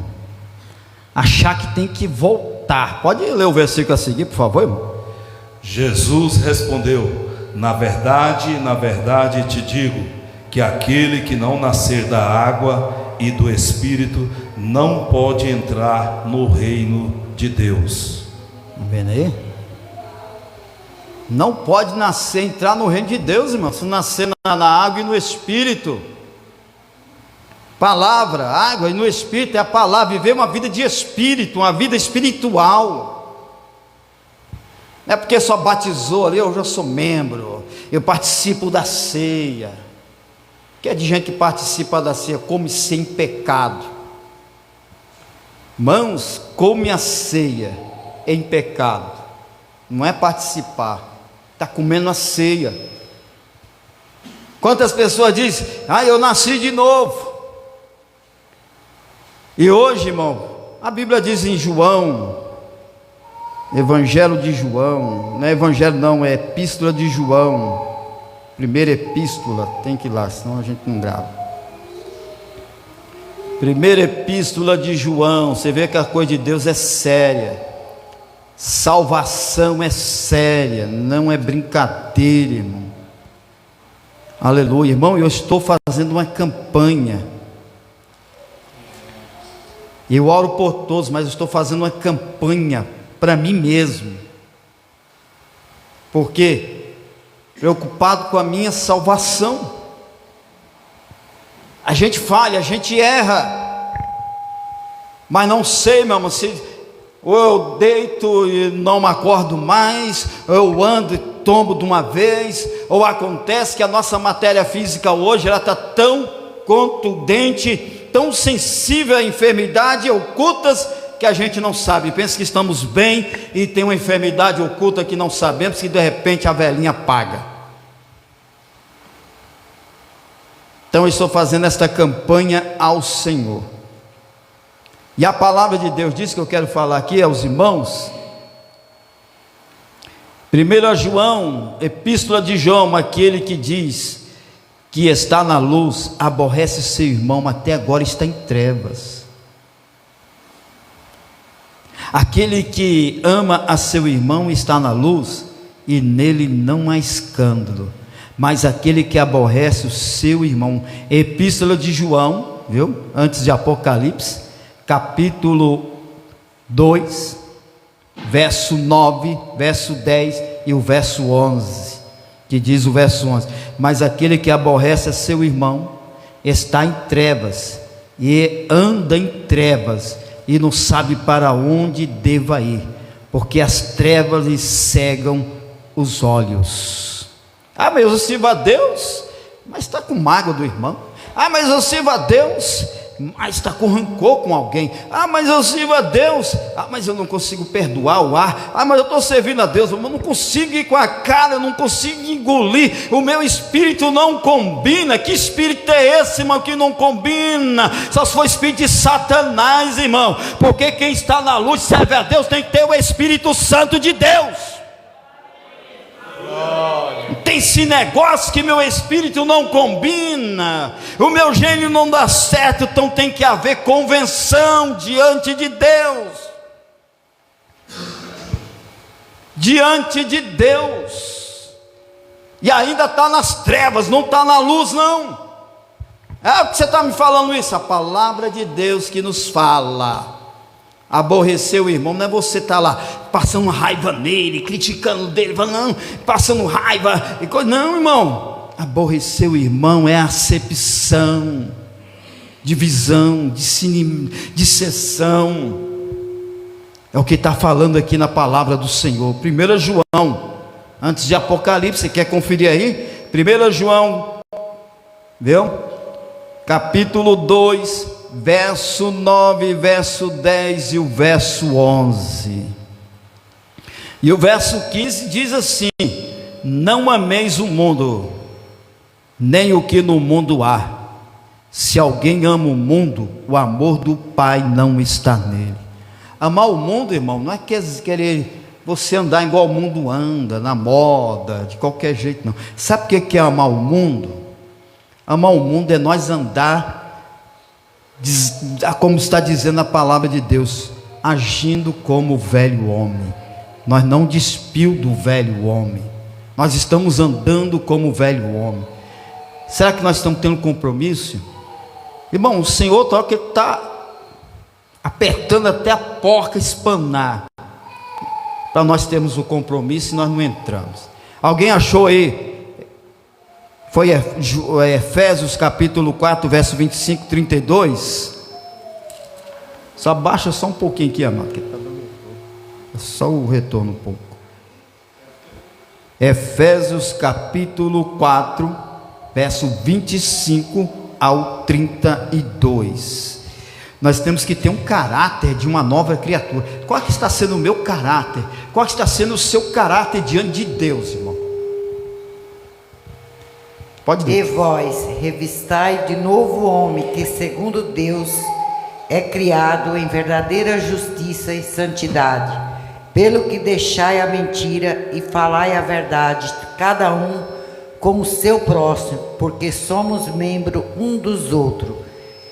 Achar que tem que voltar. Pode ler o versículo a seguir, por favor, irmão? Jesus respondeu: na verdade te digo, que aquele que não nascer da água e do Espírito não pode entrar no reino de Deus. Está vendo aí? Não pode nascer, entrar no reino de Deus, irmão, se nascer na água e no Espírito. Palavra, água e no Espírito é a palavra. Viver uma vida de Espírito, uma vida espiritual. Não é porque só batizou ali, eu já sou membro, eu participo da ceia. Que é de gente que participa da ceia, come sem pecado. Mãos, come a ceia em pecado. Não é participar, está comendo a ceia. Quantas pessoas dizem: eu nasci de novo. E hoje, irmão, a Bíblia diz em João, Evangelho de João, não é Evangelho não, é Epístola de João, primeira epístola, tem que ir lá, senão a gente não grava. Primeira epístola de João, você vê que a coisa de Deus é séria, salvação é séria, não é brincadeira, irmão. Aleluia, irmão, eu estou fazendo uma campanha. Eu oro por todos, mas eu estou fazendo uma campanha para mim mesmo. Por quê? Preocupado com a minha salvação. A gente falha, a gente erra. Mas não sei, meu irmão, se ou eu deito e não me acordo mais, ou eu ando e tombo de uma vez, ou acontece que a nossa matéria física hoje ela está tão contundente, tão sensível a enfermidades ocultas que a gente não sabe, pensa que estamos bem e tem uma enfermidade oculta que não sabemos, que de repente a velhinha paga. Então eu estou fazendo esta campanha ao Senhor, e a palavra de Deus diz, que eu quero falar aqui aos irmãos, 1 João, epístola de João, aquele que diz que está na luz, aborrece seu irmão, até agora está em trevas. Aquele que ama a seu irmão e está na luz, e nele não há escândalo. Mas aquele que aborrece o seu irmão, Epístola de João, viu? Antes de Apocalipse, capítulo 2, verso 9, verso 10 e o verso 11, que diz o verso 11: mas aquele que aborrece a seu irmão está em trevas, e anda em trevas, e não sabe para onde deva ir, porque as trevas lhe cegam os olhos. Ah, mas eu sirvo a Deus, mas está com mágoa do irmão. Ah, mas eu sirvo a Deus, mas está com rancor com alguém. Ah, mas eu sirvo a Deus, mas eu não consigo perdoar o ar. Ah, mas eu estou servindo a Deus, eu não consigo ir com a cara, eu não consigo engolir, o meu espírito não combina. Que espírito é esse, irmão, que não combina? Só se for espírito de Satanás, irmão, porque quem está na luz serve a Deus, tem que ter o Espírito Santo de Deus. Não tem esse negócio que meu espírito não combina, o meu gênio não dá certo. Então tem que haver convenção diante de Deus, diante de Deus, e ainda está nas trevas, não está na luz não. É o que você está me falando isso? A palavra de Deus que nos fala. Aborrecer o irmão não é você estar lá passando raiva nele, criticando dele, não, passando raiva e coisa. Não, irmão, aborrecer o irmão é acepção, divisão, dissensão. É o que está falando aqui na palavra do Senhor. 1 João, antes de Apocalipse, você quer conferir aí? 1 João, viu? Capítulo 2, verso 9, verso 10 e o verso 11. E o verso 15 diz assim: não ameis o mundo, nem o que no mundo há. Se alguém ama o mundo, o amor do Pai não está nele. Amar o mundo, irmão, não é querer você andar igual o mundo anda, na moda, de qualquer jeito, não. Sabe o que é amar o mundo? Amar o mundo é nós andar, como está dizendo a palavra de Deus, agindo como o velho homem. Nós não despiu do velho homem, nós estamos andando como o velho homem. Será que nós estamos tendo compromisso? Irmão, o Senhor está apertando até a porca espanar, para nós termos o compromisso e nós não entramos. Alguém achou aí? Foi Efésios capítulo 4, verso 25, 32. Só baixa só um pouquinho aqui, amado, que tá dando só o retorno um pouco. Efésios capítulo 4, verso 25 ao 32. Nós temos que ter um caráter de uma nova criatura. Qual que está sendo o meu caráter? Qual que está sendo o seu caráter diante de Deus, irmão? Pode dizer. E vós, revistai de novo o homem que segundo Deus é criado em verdadeira justiça e santidade. Pelo que deixai a mentira e falai a verdade, cada um com o seu próximo, porque somos membros um dos outros.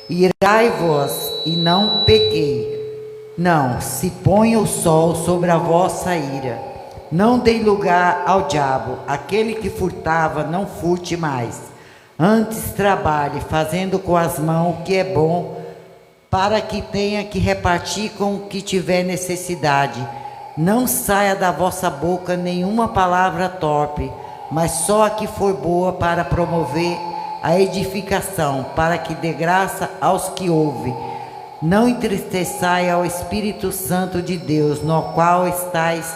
Irai-vos e não pequei. Não se ponha o sol sobre a vossa ira. Não dei lugar ao diabo. Aquele que furtava, não furte mais. Antes trabalhe, fazendo com as mãos o que é bom, para que tenha que repartir com o que tiver necessidade. Não saia da vossa boca nenhuma palavra torpe, mas só a que for boa para promover a edificação, para que dê graça aos que ouvem. Não entristeçai ao Espírito Santo de Deus, no qual estáis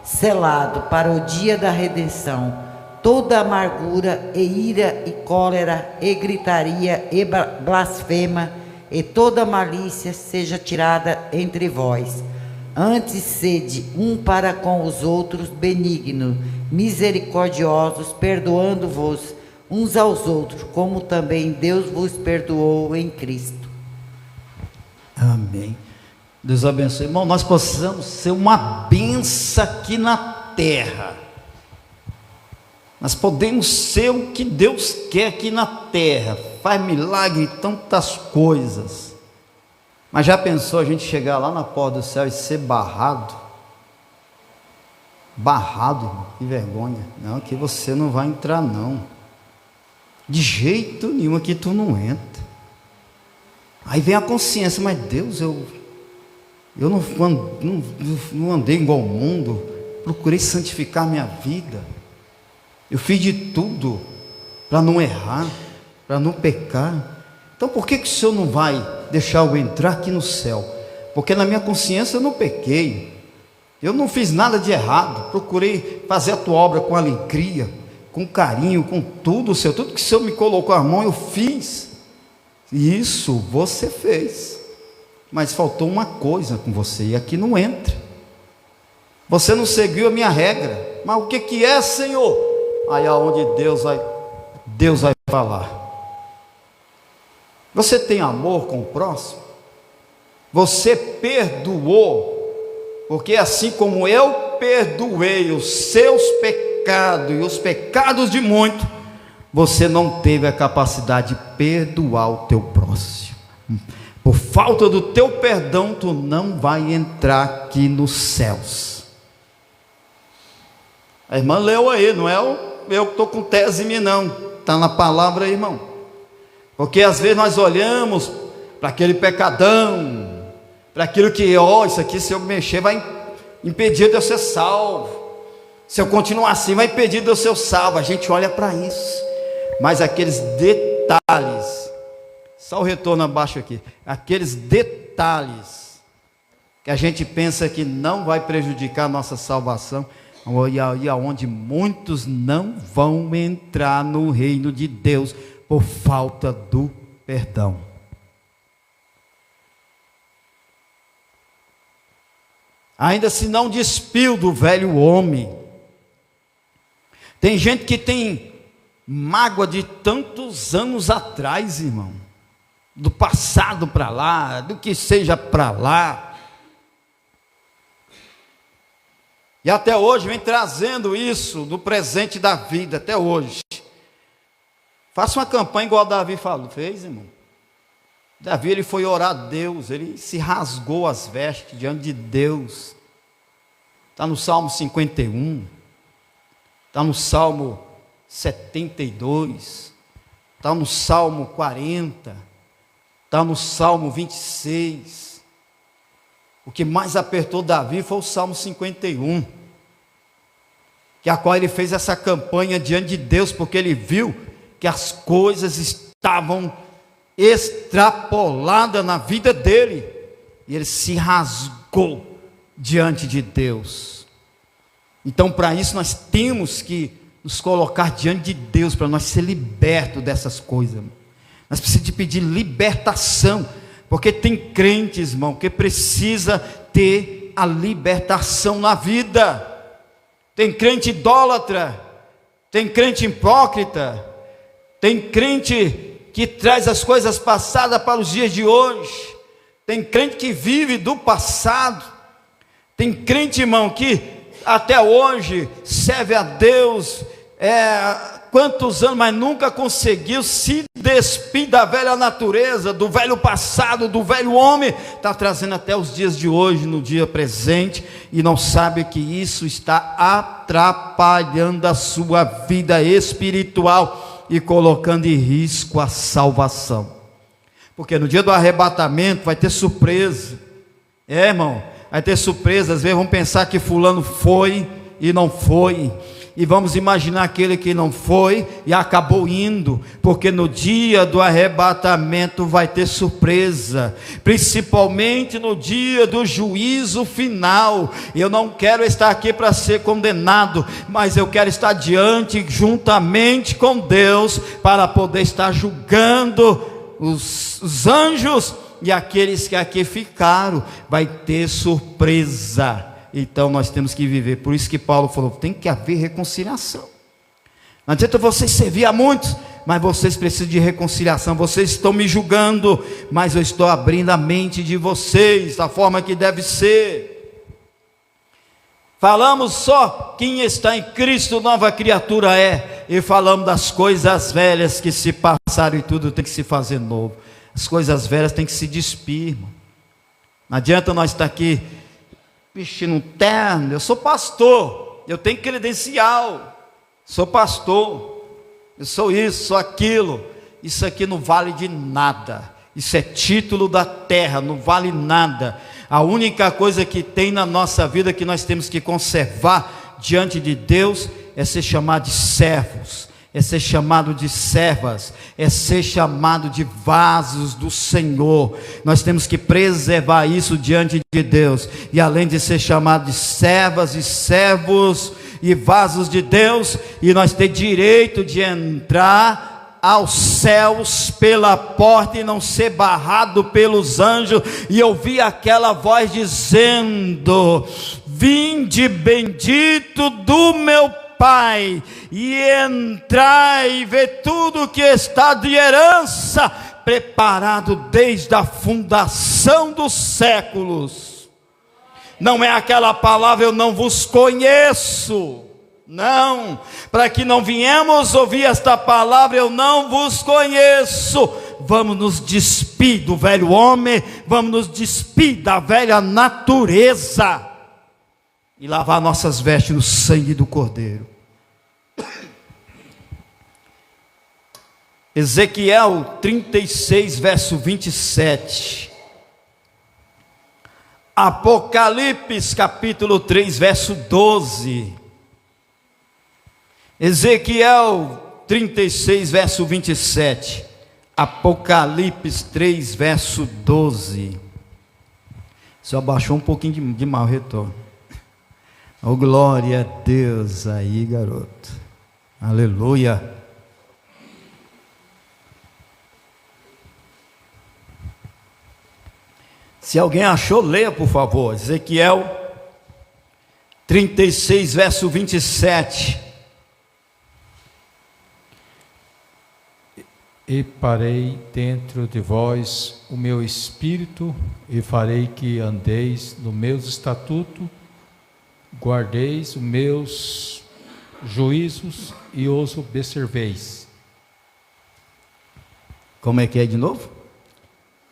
selado para o dia da redenção. Toda amargura e ira e cólera e gritaria e blasfema e toda malícia seja tirada entre vós. Antes sede um para com os outros benignos, misericordiosos, perdoando-vos uns aos outros, como também Deus vos perdoou em Cristo. Amém. Deus abençoe. Irmão, nós possamos ser uma bênção aqui na terra. Nós podemos ser o que Deus quer aqui na terra. Faz milagre e tantas coisas. Mas já pensou a gente chegar lá na porta do céu e ser barrado? barrado, irmão, que vergonha. Não, aqui você não vai entrar não. De jeito nenhum aqui tu não entra. Aí vem a consciência, mas Deus, eu não andei igual ao mundo, procurei santificar minha vida. Eu fiz de tudo para não errar, para não pecar. Então por que o Senhor não vai deixar eu entrar aqui no céu? Porque na minha consciência eu não pequei. Eu não fiz nada de errado, procurei fazer a tua obra com alegria, com carinho, com tudo, Senhor. Tudo que o Senhor me colocou a mão, eu fiz. E isso você fez. Mas faltou uma coisa com você, e aqui não entra. Você não seguiu a minha regra. Mas o que é, Senhor? Aí é onde Deus vai falar. Você tem amor com o próximo? Você perdoou? Porque assim como eu perdoei os seus pecados e os pecados de muitos, você não teve a capacidade de perdoar o teu próximo. Por falta do teu perdão, tu não vai entrar aqui nos céus. A irmã leu aí, não é eu que estou com tese em mim não, está na palavra aí, irmão. Porque às vezes nós olhamos para aquele pecadão, para aquilo que, isso aqui se eu mexer vai impedir de eu ser salvo, se eu continuar assim vai impedir de eu ser salvo. A gente olha para isso, mas aqueles detalhes, só o retorno abaixo aqui, aqueles detalhes que a gente pensa que não vai prejudicar a nossa salvação, e aonde muitos não vão entrar no reino de Deus por falta do perdão. Ainda se não despiu do velho homem. Tem gente que tem mágoa de tantos anos atrás, irmão, do passado para lá, do que seja para lá, e até hoje vem trazendo isso do presente da vida, até hoje. Faça uma campanha igual Davi falou, fez, irmão. Davi, ele foi orar a Deus, ele se rasgou as vestes diante de Deus. Está no Salmo 51, está no Salmo 72, está no Salmo 40, está no Salmo 26. O que mais apertou Davi foi o Salmo 51, que a qual ele fez essa campanha diante de Deus, porque ele viu que as coisas estavam extrapolada na vida dele, e ele se rasgou diante de Deus. Então, para isso nós temos que nos colocar diante de Deus, para nós ser libertos dessas coisas. Nós precisamos de pedir libertação, porque tem crentes, irmão, que precisa ter a libertação na vida. Tem crente idólatra, tem crente hipócrita, tem crente que traz as coisas passadas para os dias de hoje, tem crente que vive do passado, tem crente, irmão, que até hoje serve a Deus, quantos anos, mas nunca conseguiu se despir da velha natureza, do velho passado, do velho homem, está trazendo até os dias de hoje, no dia presente, e não sabe que isso está atrapalhando a sua vida espiritual, e colocando em risco a salvação. Porque no dia do arrebatamento vai ter surpresa. Irmão, vai ter surpresa. Às vezes vão pensar que fulano foi e não foi, e vamos imaginar aquele que não foi e acabou indo, porque no dia do arrebatamento vai ter surpresa, principalmente no dia do juízo final. Eu não quero estar aqui para ser condenado, mas eu quero estar diante, juntamente com Deus, para poder estar julgando os anjos e aqueles que aqui ficaram. Vai ter surpresa. Então nós temos que viver. Por isso que Paulo falou, tem que haver reconciliação. Não adianta vocês servir a muitos, mas vocês precisam de reconciliação. Vocês estão me julgando, mas eu estou abrindo a mente de vocês da forma que deve ser. Falamos só quem está em Cristo, nova criatura é, e falamos das coisas velhas que se passaram, e tudo tem que se fazer novo. As coisas velhas tem que se despir, irmão. Não adianta nós estar aqui vestindo um terno. Eu sou pastor, eu tenho credencial, sou pastor, eu sou isso, sou aquilo. Isso aqui não vale de nada, isso é título da terra, não vale nada. A única coisa que tem na nossa vida que nós temos que conservar diante de Deus é ser chamado de servos, é ser chamado de servas, é ser chamado de vasos do Senhor. Nós temos que preservar isso diante de Deus, e além de ser chamado de servas e servos e vasos de Deus, e nós temos direito de entrar aos céus pela porta e não ser barrado pelos anjos, e ouvir aquela voz dizendo: vinde bendito do meu Pai, e entrai e vê tudo que está de herança preparado desde a fundação dos séculos. Não é aquela palavra eu não vos conheço, não, para que não viemos ouvir esta palavra eu não vos conheço. Vamos nos despir do velho homem, vamos nos despir da velha natureza e lavar nossas vestes no sangue do Cordeiro. Ezequiel 36, verso 27. Apocalipse capítulo 3, verso 12. Ezequiel 36, verso 27. Apocalipse 3, verso 12. Só baixou um pouquinho de mau retorno. Oh, glória a Deus aí, garoto. Aleluia. Se alguém achou, leia por favor. Ezequiel 36, verso 27. E parei dentro de vós o meu espírito, e farei que andeis no meus estatutos, guardeis os meus juízos e os observeis. Como é que é de novo?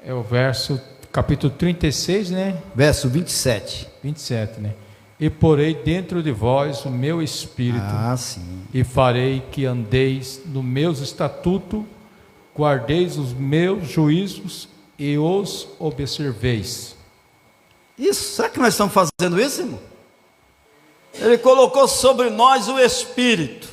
É o verso, capítulo 36, né? Verso 27. 27, né? E porei dentro de vós o meu espírito, sim. e farei que andeis no meus estatutos, guardeis os meus juízos e os observeis. Isso, será que nós estamos fazendo isso, irmão? Ele colocou sobre nós o Espírito,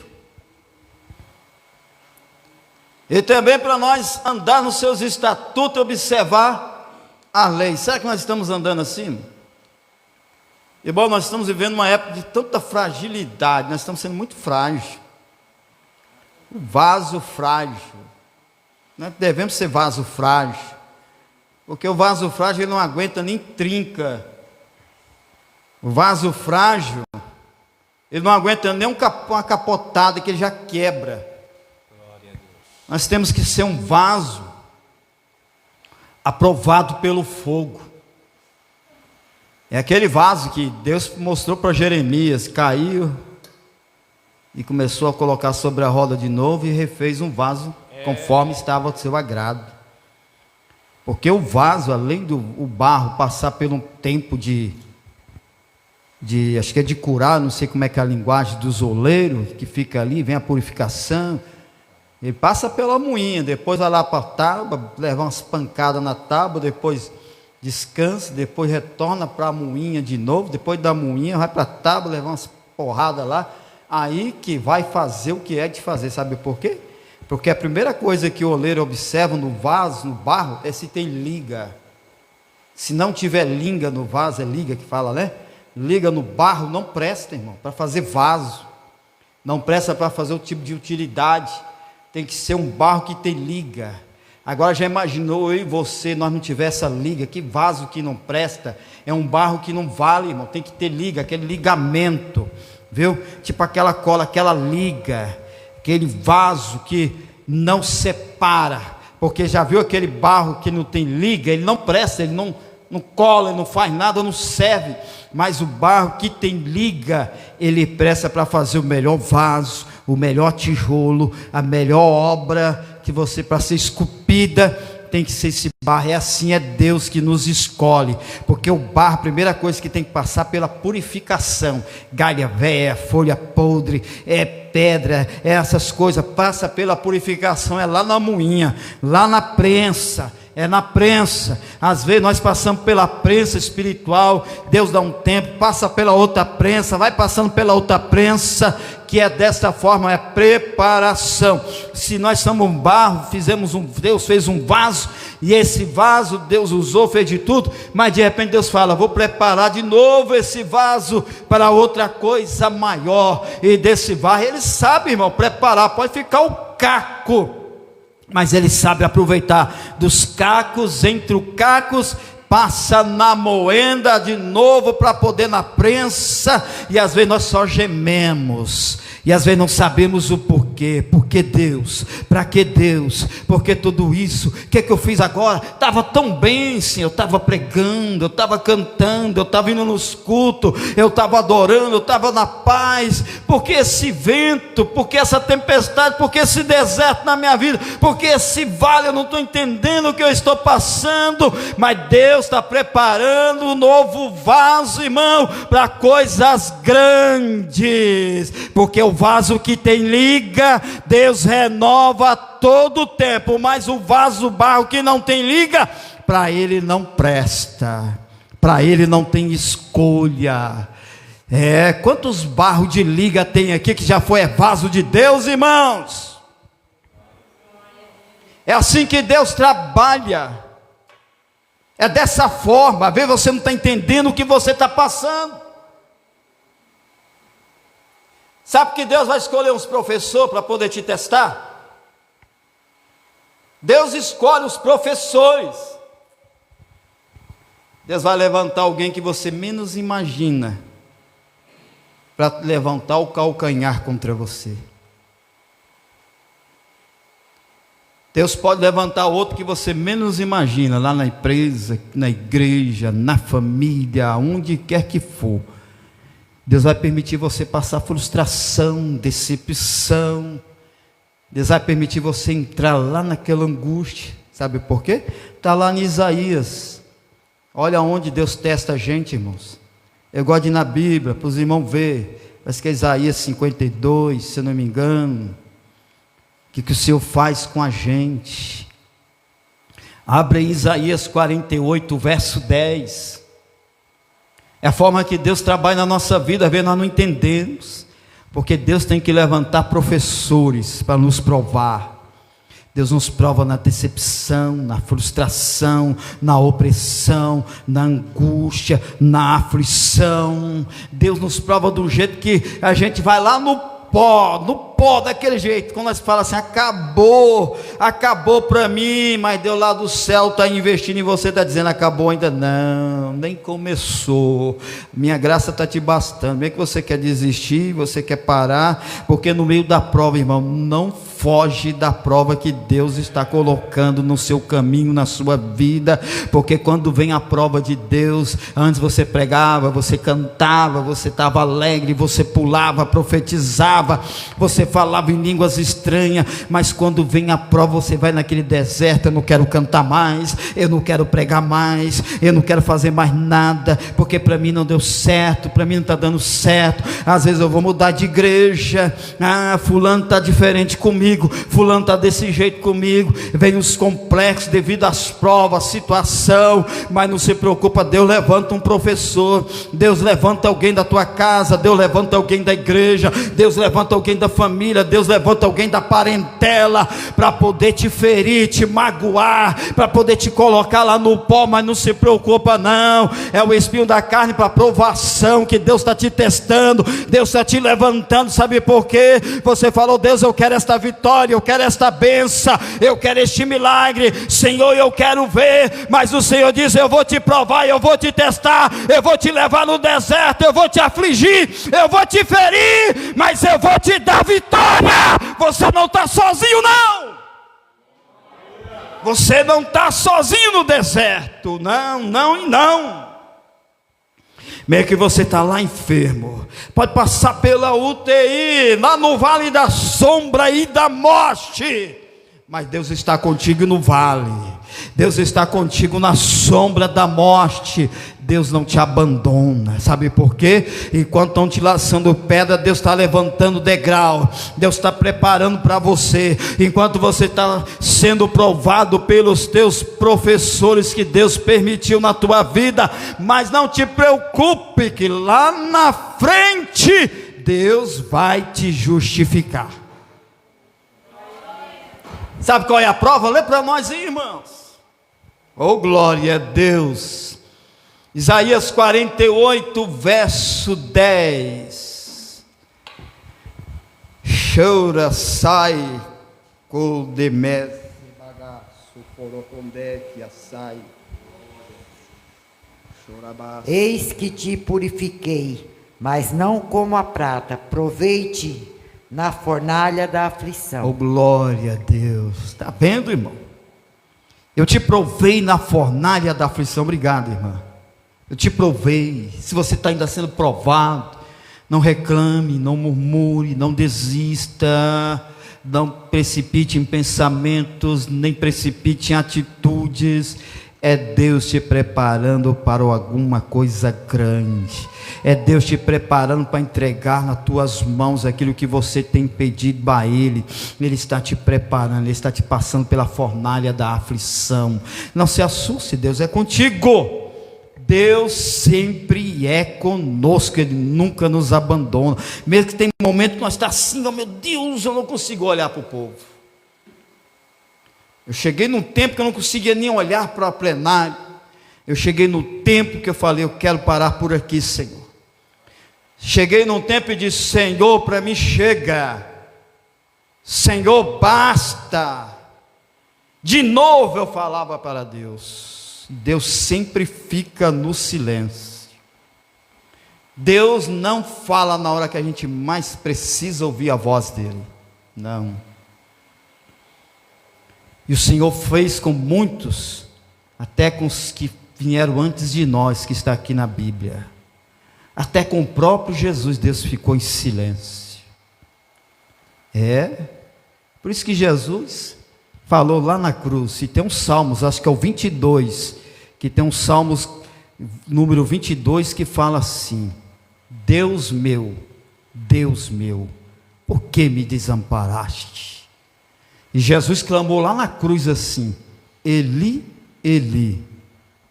e também para nós andar nos seus estatutos e observar a lei. Será que nós estamos andando assim, irmão? Irmão, nós estamos vivendo uma época de tanta fragilidade, nós estamos sendo muito frágeis, vaso frágil. Nós devemos ser vaso frágil, porque o vaso frágil ele não aguenta nem trinca. O vaso frágil ele não aguenta nem uma capotada que ele já quebra. Nós temos que ser um vaso aprovado pelo fogo. É aquele vaso que Deus mostrou para Jeremias, caiu e começou a colocar sobre a roda de novo e refez um vaso conforme estava ao seu agrado. Porque o vaso, além do barro passar por um tempo acho que é de curar, não sei como é que é a linguagem dos oleiros, que fica ali, vem a purificação, ele passa pela moinha, depois vai lá para a tábua, leva umas pancadas na tábua, depois descansa, depois retorna para a moinha de novo, depois da moinha vai para a tábua, leva umas porradas lá, aí que vai fazer o que é de fazer. Sabe por quê? Porque a primeira coisa que o oleiro observa no vaso, no barro, é se tem liga. Se não tiver liga no vaso, é liga que fala, né? Liga no barro não presta, irmão, para fazer vaso. Não presta para fazer o tipo de utilidade. Tem que ser um barro que tem liga. Agora já imaginou eu e você, nós não tivermos essa liga, que vaso que não presta, é um barro que não vale, irmão, tem que ter liga, aquele ligamento, viu? Tipo aquela cola, aquela liga, aquele vaso que não separa, porque já viu aquele barro que não tem liga, ele não presta, ele não cola, ele não faz nada, não serve, mas o barro que tem liga, ele presta para fazer o melhor vaso, o melhor tijolo, a melhor obra que você, para ser esculpida, tem que ser esse barro, é assim, é Deus que nos escolhe, porque o barro, a primeira coisa que tem que passar pela purificação, galha velha, folha podre, é pedra, é essas coisas, passa pela purificação, é lá na moinha, lá na prensa, é na prensa. Às vezes nós passamos pela prensa espiritual, Deus dá um tempo, passa pela outra prensa, vai passando pela outra prensa, que é desta forma, é preparação. Se nós somos um barro, Deus fez um vaso, e esse vaso Deus usou, fez de tudo, mas de repente Deus fala, vou preparar de novo esse vaso para outra coisa maior, e desse vaso, Ele sabe, irmão, preparar, pode ficar o caco, mas Ele sabe aproveitar dos cacos, entre os cacos, passa na moenda de novo para poder na prensa, e às vezes nós só gememos, e às vezes não sabemos o porquê. Por que Deus? Para que Deus? Por que tudo isso? O que eu fiz agora? Estava tão bem, Senhor, eu estava pregando, eu estava cantando, eu estava indo nos cultos, eu estava adorando, eu estava na paz. Por que esse vento? Por que essa tempestade? Por que esse deserto na minha vida? Por que esse vale? Eu não estou entendendo o que eu estou passando, mas Deus está preparando um novo vaso, irmão, para coisas grandes, porque o vaso que tem liga, Deus renova todo o tempo, mas o vaso barro que não tem liga, para ele não presta, para ele não tem escolha. Quantos barros de liga tem aqui que já foi vaso de Deus, irmãos? É assim que Deus trabalha, é dessa forma. Às vezes você não está entendendo o que você está passando. Sabe que Deus vai escolher uns professores para poder te testar? Deus escolhe os professores. Deus vai levantar alguém que você menos imagina, para levantar o calcanhar contra você. Deus pode levantar outro que você menos imagina, lá na empresa, na igreja, na família, onde quer que for. Deus vai permitir você passar frustração, decepção. Deus vai permitir você entrar lá naquela angústia. Sabe por quê? Está lá em Isaías. Olha onde Deus testa a gente, irmãos. Eu gosto de ir na Bíblia, para os irmãos verem. Parece que é Isaías 52, se eu não me engano. O que o Senhor faz com a gente? Abre aí Isaías 48, verso 10. É a forma que Deus trabalha na nossa vida. Às vezes nós não entendemos, porque Deus tem que levantar professores para nos provar. Deus nos prova na decepção, na frustração, na opressão, na angústia, na aflição. Deus nos prova do jeito que a gente vai lá no pó, daquele jeito, quando nós falamos assim, acabou para mim, mas Deus lá do céu está investindo em você, está dizendo, acabou ainda não, nem começou, minha graça está te bastando. Bem que você quer desistir, você quer parar, porque no meio da prova, irmão, não foge da prova que Deus está colocando no seu caminho, na sua vida, porque quando vem a prova de Deus, antes você pregava, você cantava, você estava alegre, você pulava, profetizava, você falava em línguas estranhas, mas quando vem a prova, você vai naquele deserto, eu não quero cantar mais, eu não quero pregar mais, eu não quero fazer mais nada, porque para mim não deu certo, para mim não está dando certo. Às vezes eu vou mudar de igreja, fulano está diferente comigo, fulano está desse jeito comigo, vem os complexos devido às provas, situação, mas não se preocupa, Deus levanta um professor, Deus levanta alguém da tua casa, Deus levanta alguém da igreja, Deus levanta alguém da família, Deus levanta alguém da parentela, para poder te ferir, te magoar, para poder te colocar lá no pó, mas não se preocupa não, é o espinho da carne para provação, que Deus está te testando, Deus está te levantando. Sabe por quê? Você falou, Deus, eu quero esta vitória, eu quero esta bênção, eu quero este milagre, Senhor, eu quero ver, mas o Senhor diz, eu vou te provar, eu vou te testar, eu vou te levar no deserto, eu vou te afligir, eu vou te ferir, mas eu vou te dar vitória. Você não está sozinho não, você não está sozinho no deserto, não. Meio que você está lá enfermo, pode passar pela UTI, lá no vale da sombra e da morte, mas Deus está contigo no vale. Deus está contigo na sombra da morte. Deus não te abandona. Sabe por quê? Enquanto estão te lançando pedra, Deus está levantando degrau. Deus está preparando para você. Enquanto você está sendo provado pelos teus professores que Deus permitiu na tua vida, mas não te preocupe que lá na frente Deus vai te justificar. Sabe qual é a prova? Lê para nós, irmãos. Oh, glória a Deus. Isaías 48, verso 10. Chora, sai, coldemese, bagaço, forocondeque, assai. Eis que te purifiquei, mas não como a prata, provei-te na fornalha da aflição. Oh, glória a Deus. Está vendo, irmão? Eu te provei na fornalha da aflição. Obrigado, irmã. Eu te provei. Se você está ainda sendo provado, não reclame, não murmure, não desista, não precipite em pensamentos, nem precipite em atitudes. É Deus te preparando para alguma coisa grande. É Deus te preparando para entregar nas tuas mãos aquilo que você tem pedido a Ele. Ele está te preparando, Ele está te passando pela fornalha da aflição. Não se assuste, Deus é contigo. Deus sempre é conosco, Ele nunca nos abandona. Mesmo que tem momento que nós estamos assim, oh meu Deus, eu não consigo olhar para o povo. Eu cheguei num tempo que eu não conseguia nem olhar para o plenário. Eu cheguei no tempo que eu falei, eu quero parar por aqui, Senhor. Cheguei num tempo e disse, Senhor, para mim chega. Senhor, basta. De novo eu falava para Deus. Deus sempre fica no silêncio. Deus não fala na hora que a gente mais precisa ouvir a voz dele. Não. E o Senhor fez com muitos, até com os que vieram antes de nós, que está aqui na Bíblia. Até com o próprio Jesus, Deus ficou em silêncio. Por isso que Jesus falou lá na cruz, e tem uns salmos, acho que é o 22, que tem um salmos, número 22, que fala assim, Deus meu, por que me desamparaste? E Jesus clamou lá na cruz assim, Eli, Eli,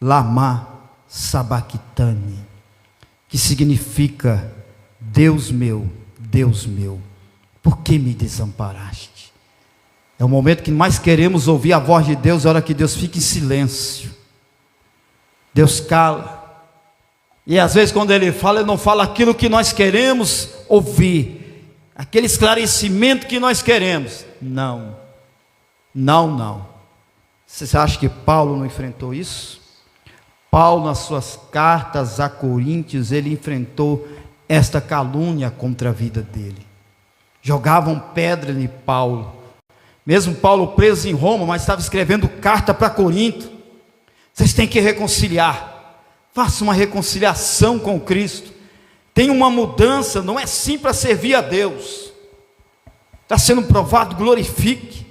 lama sabachthani, que significa, Deus meu, por que me desamparaste? É o momento que mais queremos ouvir a voz de Deus, é a hora que Deus fica em silêncio. Deus cala. E às vezes quando Ele fala, Ele não fala aquilo que nós queremos ouvir, aquele esclarecimento que nós queremos. Não. Você acha que Paulo não enfrentou isso? Paulo, nas suas cartas a Coríntios, ele enfrentou esta calúnia contra a vida dele. Jogavam pedra em Paulo. Mesmo Paulo preso em Roma, mas estava escrevendo carta para Corinto. Vocês têm que reconciliar. Faça uma reconciliação com Cristo. Tem uma mudança, não é sim para servir a Deus. Está sendo provado, glorifique.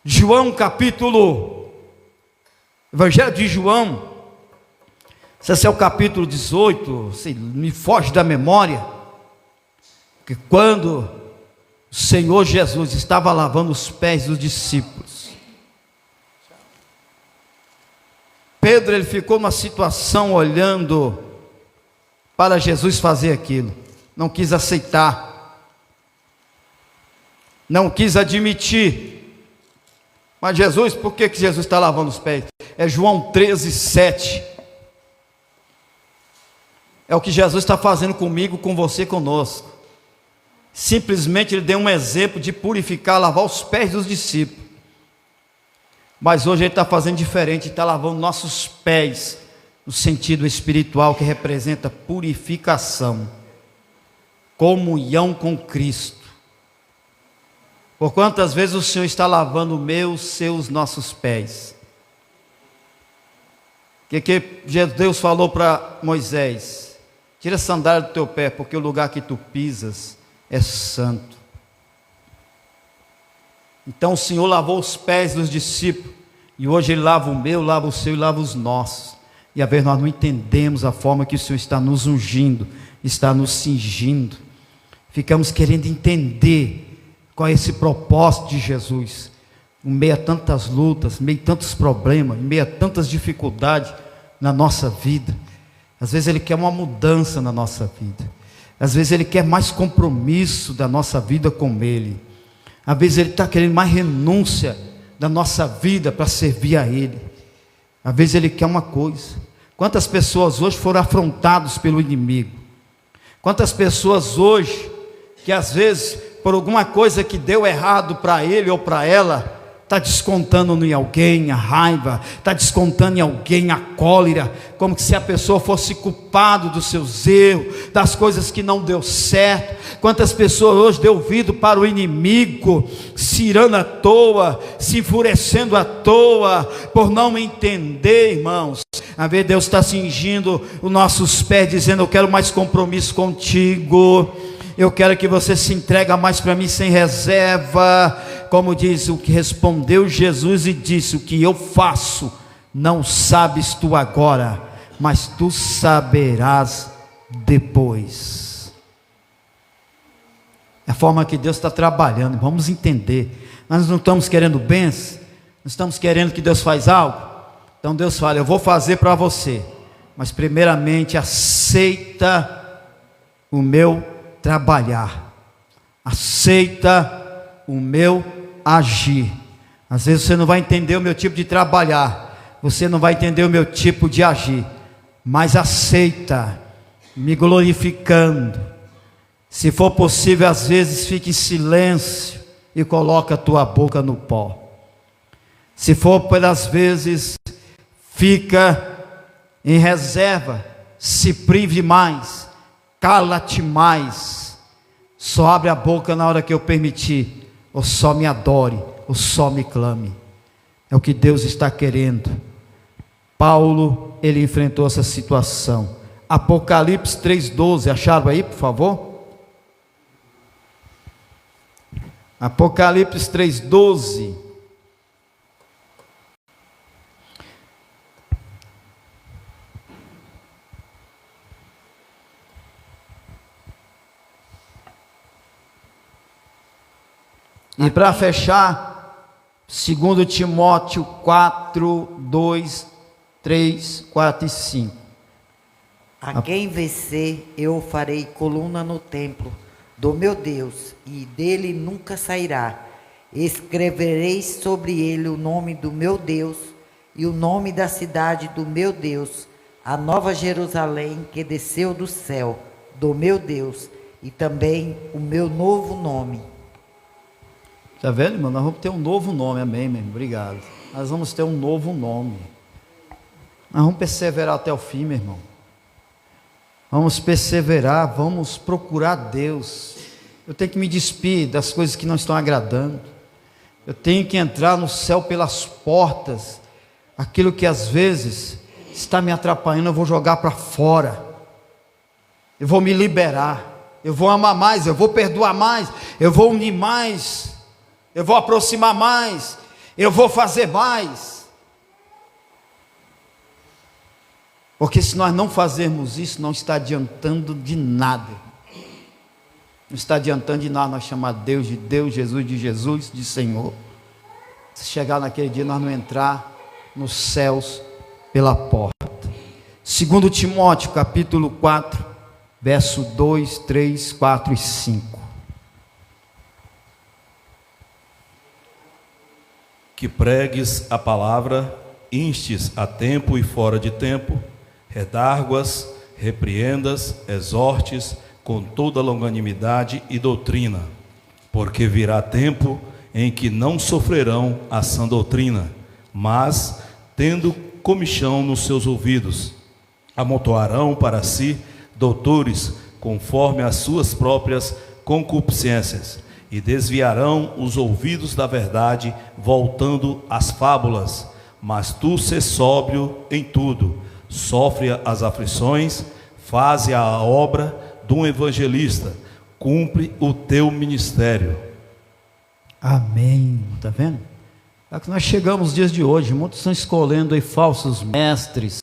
João Evangelho de João, esse é o capítulo 18, me foge da memória, que quando o Senhor Jesus estava lavando os pés dos discípulos, Pedro, ele ficou numa situação olhando para Jesus fazer aquilo, não quis aceitar, não quis admitir. Mas Jesus, por que Jesus está lavando os pés? É João 13, 7. É o que Jesus está fazendo comigo, com você, conosco. Simplesmente Ele deu um exemplo de purificar, lavar os pés dos discípulos. Mas hoje Ele está fazendo diferente, está lavando nossos pés, no sentido espiritual, que representa purificação, comunhão com Cristo. Por quantas vezes o Senhor está lavando meus, seus, nossos pés? O que Deus falou para Moisés? Tira a sandália do teu pé, porque o lugar que tu pisas é santo. Então o Senhor lavou os pés dos discípulos, E hoje Ele lava o meu, lava o seu e lava os nossos. E às vezes nós não entendemos a forma que o Senhor está nos ungindo, está nos cingindo. Ficamos querendo entender qual é esse propósito de Jesus. Em meio a tantas lutas, em meio a tantos problemas, em meio a tantas dificuldades na nossa vida. Às vezes Ele quer uma mudança na nossa vida. Às vezes Ele quer mais compromisso da nossa vida com Ele. Às vezes Ele está querendo mais renúncia da nossa vida para servir a Ele. Às vezes Ele quer uma coisa. Quantas pessoas hoje foram afrontadas pelo inimigo? Quantas pessoas hoje, que às vezes, por alguma coisa que deu errado para ele ou para ela, está descontando em alguém a raiva, está descontando em alguém a cólera, como se a pessoa fosse culpada dos seus erros, das coisas que não deu certo. Quantas pessoas hoje deu ouvido para o inimigo, se irando à toa, se enfurecendo à toa, por não entender, irmãos. A ver, Deus está cingindo os nossos pés, dizendo: eu quero mais compromisso contigo. Eu quero que você se entregue mais para mim sem reserva. Como diz o que respondeu Jesus e disse: o que eu faço, não sabes tu agora, mas tu saberás depois. É a forma que Deus está trabalhando. Vamos entender. Nós não estamos querendo bens, não estamos querendo que Deus faz algo. Então Deus fala: eu vou fazer para você, mas primeiramente aceita o meu trabalhar, aceita o meu agir. Às vezes você não vai entender o meu tipo de trabalhar, você não vai entender o meu tipo de agir, mas aceita, me glorificando. Se for possível, às vezes fique em silêncio e coloca a tua boca no pó. Se for pelas vezes, fica em reserva, se prive mais, cala-te mais, só abre a boca na hora que eu permitir, ou só me adore, ou só me clame. É o que Deus está querendo. Paulo, ele enfrentou essa situação. Apocalipse 3:12, acharam aí, por favor? Apocalipse 3:12. E para fechar, 2 Timóteo 4, 2, 3, 4 e 5. A quem vencer, eu farei coluna no templo do meu Deus, e dele nunca sairá. Escrevereis sobre ele o nome do meu Deus, e o nome da cidade do meu Deus, a nova Jerusalém que desceu do céu, do meu Deus, e também o meu novo nome. Está vendo, irmão? Nós vamos ter um novo nome, amém, meu irmão? Obrigado. Nós vamos ter um novo nome. Nós vamos perseverar até o fim, meu irmão. Vamos perseverar, vamos procurar Deus. Eu tenho que me despir das coisas que não estão agradando. Eu tenho que entrar no céu pelas portas. Aquilo que às vezes está me atrapalhando, eu vou jogar para fora. Eu vou me liberar. Eu vou amar mais, eu vou perdoar mais, eu vou unir mais, eu vou aproximar mais, eu vou fazer mais. Porque se nós não fazermos isso, não está adiantando de nada. Não está adiantando de nada nós chamar Deus de Deus, Jesus de Jesus, de Senhor. Se chegar naquele dia, nós não entrar nos céus pela porta. 2 Timóteo capítulo 4, verso 2, 3, 4 e 5. Que pregues a palavra, instes a tempo e fora de tempo, redarguas, repreendas, exortes com toda longanimidade e doutrina, porque virá tempo em que não sofrerão a sã doutrina, mas, tendo comichão nos seus ouvidos, amontoarão para si doutores, conforme as suas próprias concupiscências, e desviarão os ouvidos da verdade, voltando às fábulas. Mas tu sê sóbrio em tudo, sofre as aflições, faze a obra de um evangelista, cumpre o teu ministério. Amém. Está vendo? É que nós chegamos nos dias de hoje, muitos estão escolhendo aí falsos mestres,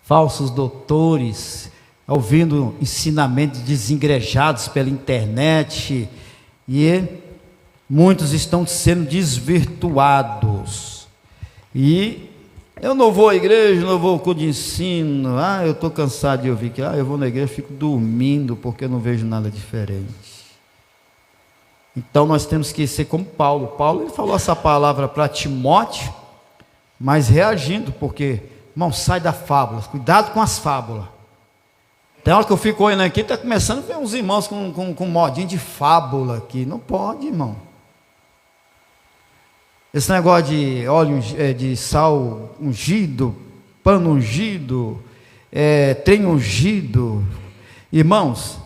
falsos doutores, ouvindo ensinamentos desengrejados pela internet, e muitos estão sendo desvirtuados. E eu não vou à igreja, não vou ao culto de ensino, eu estou cansado de ouvir que eu vou na igreja, fico dormindo porque eu não vejo nada diferente. Então nós temos que ser como Paulo. Paulo, ele falou essa palavra para Timóteo, mas reagindo, porque, irmão, sai da fábula, cuidado com as fábulas. Tem hora que eu fico olhando aqui, está começando a ver uns irmãos com modinho de fábula aqui. Não pode, irmão. Esse negócio de óleo, de sal ungido, pano ungido, trem ungido. Irmãos,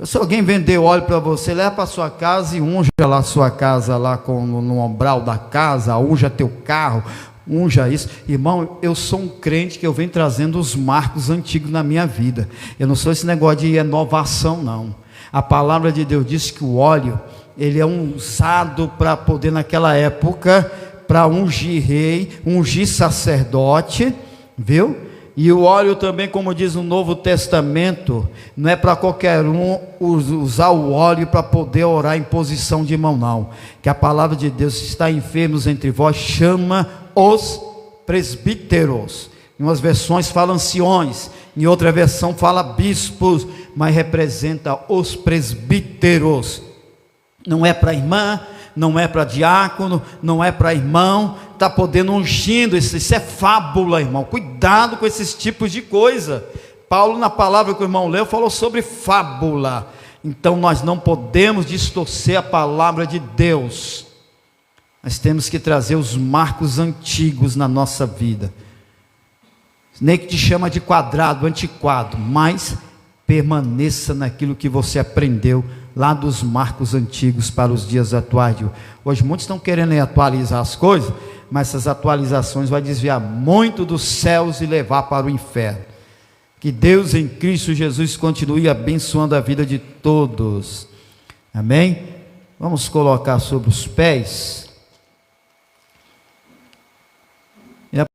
se alguém vender óleo para você, leva para sua casa e unja lá a sua casa, lá no umbral da casa, unja teu carro, unja isso. Irmão, eu sou um crente que eu venho trazendo os marcos antigos na minha vida. Eu não sou esse negócio de inovação, não. A palavra de Deus diz que o óleo, ele é usado para poder, naquela época, para ungir rei, ungir sacerdote, viu? E o óleo também, como diz no Novo Testamento, não é para qualquer um usar o óleo para poder orar em posição de mão, não. Que a palavra de Deus, se está enfermos entre vós, chama os presbíteros. Em umas versões fala anciões, em outra versão fala bispos, mas representa os presbíteros. Não é para irmã, não é para diácono, não é para irmão, está podendo ungindo, isso é fábula, irmão, cuidado com esses tipos de coisa. Paulo, na palavra que o irmão leu, falou sobre fábula. Então nós não podemos distorcer a palavra de Deus, nós temos que trazer os marcos antigos na nossa vida, nem que te chama de quadrado, antiquado, mas permaneça naquilo que você aprendeu lá dos marcos antigos para os dias atuais. Hoje muitos estão querendo atualizar as coisas, mas essas atualizações vão desviar muito dos céus e levar para o inferno. Que Deus em Cristo Jesus continue abençoando a vida de todos. Amém? Vamos colocar sobre os pés.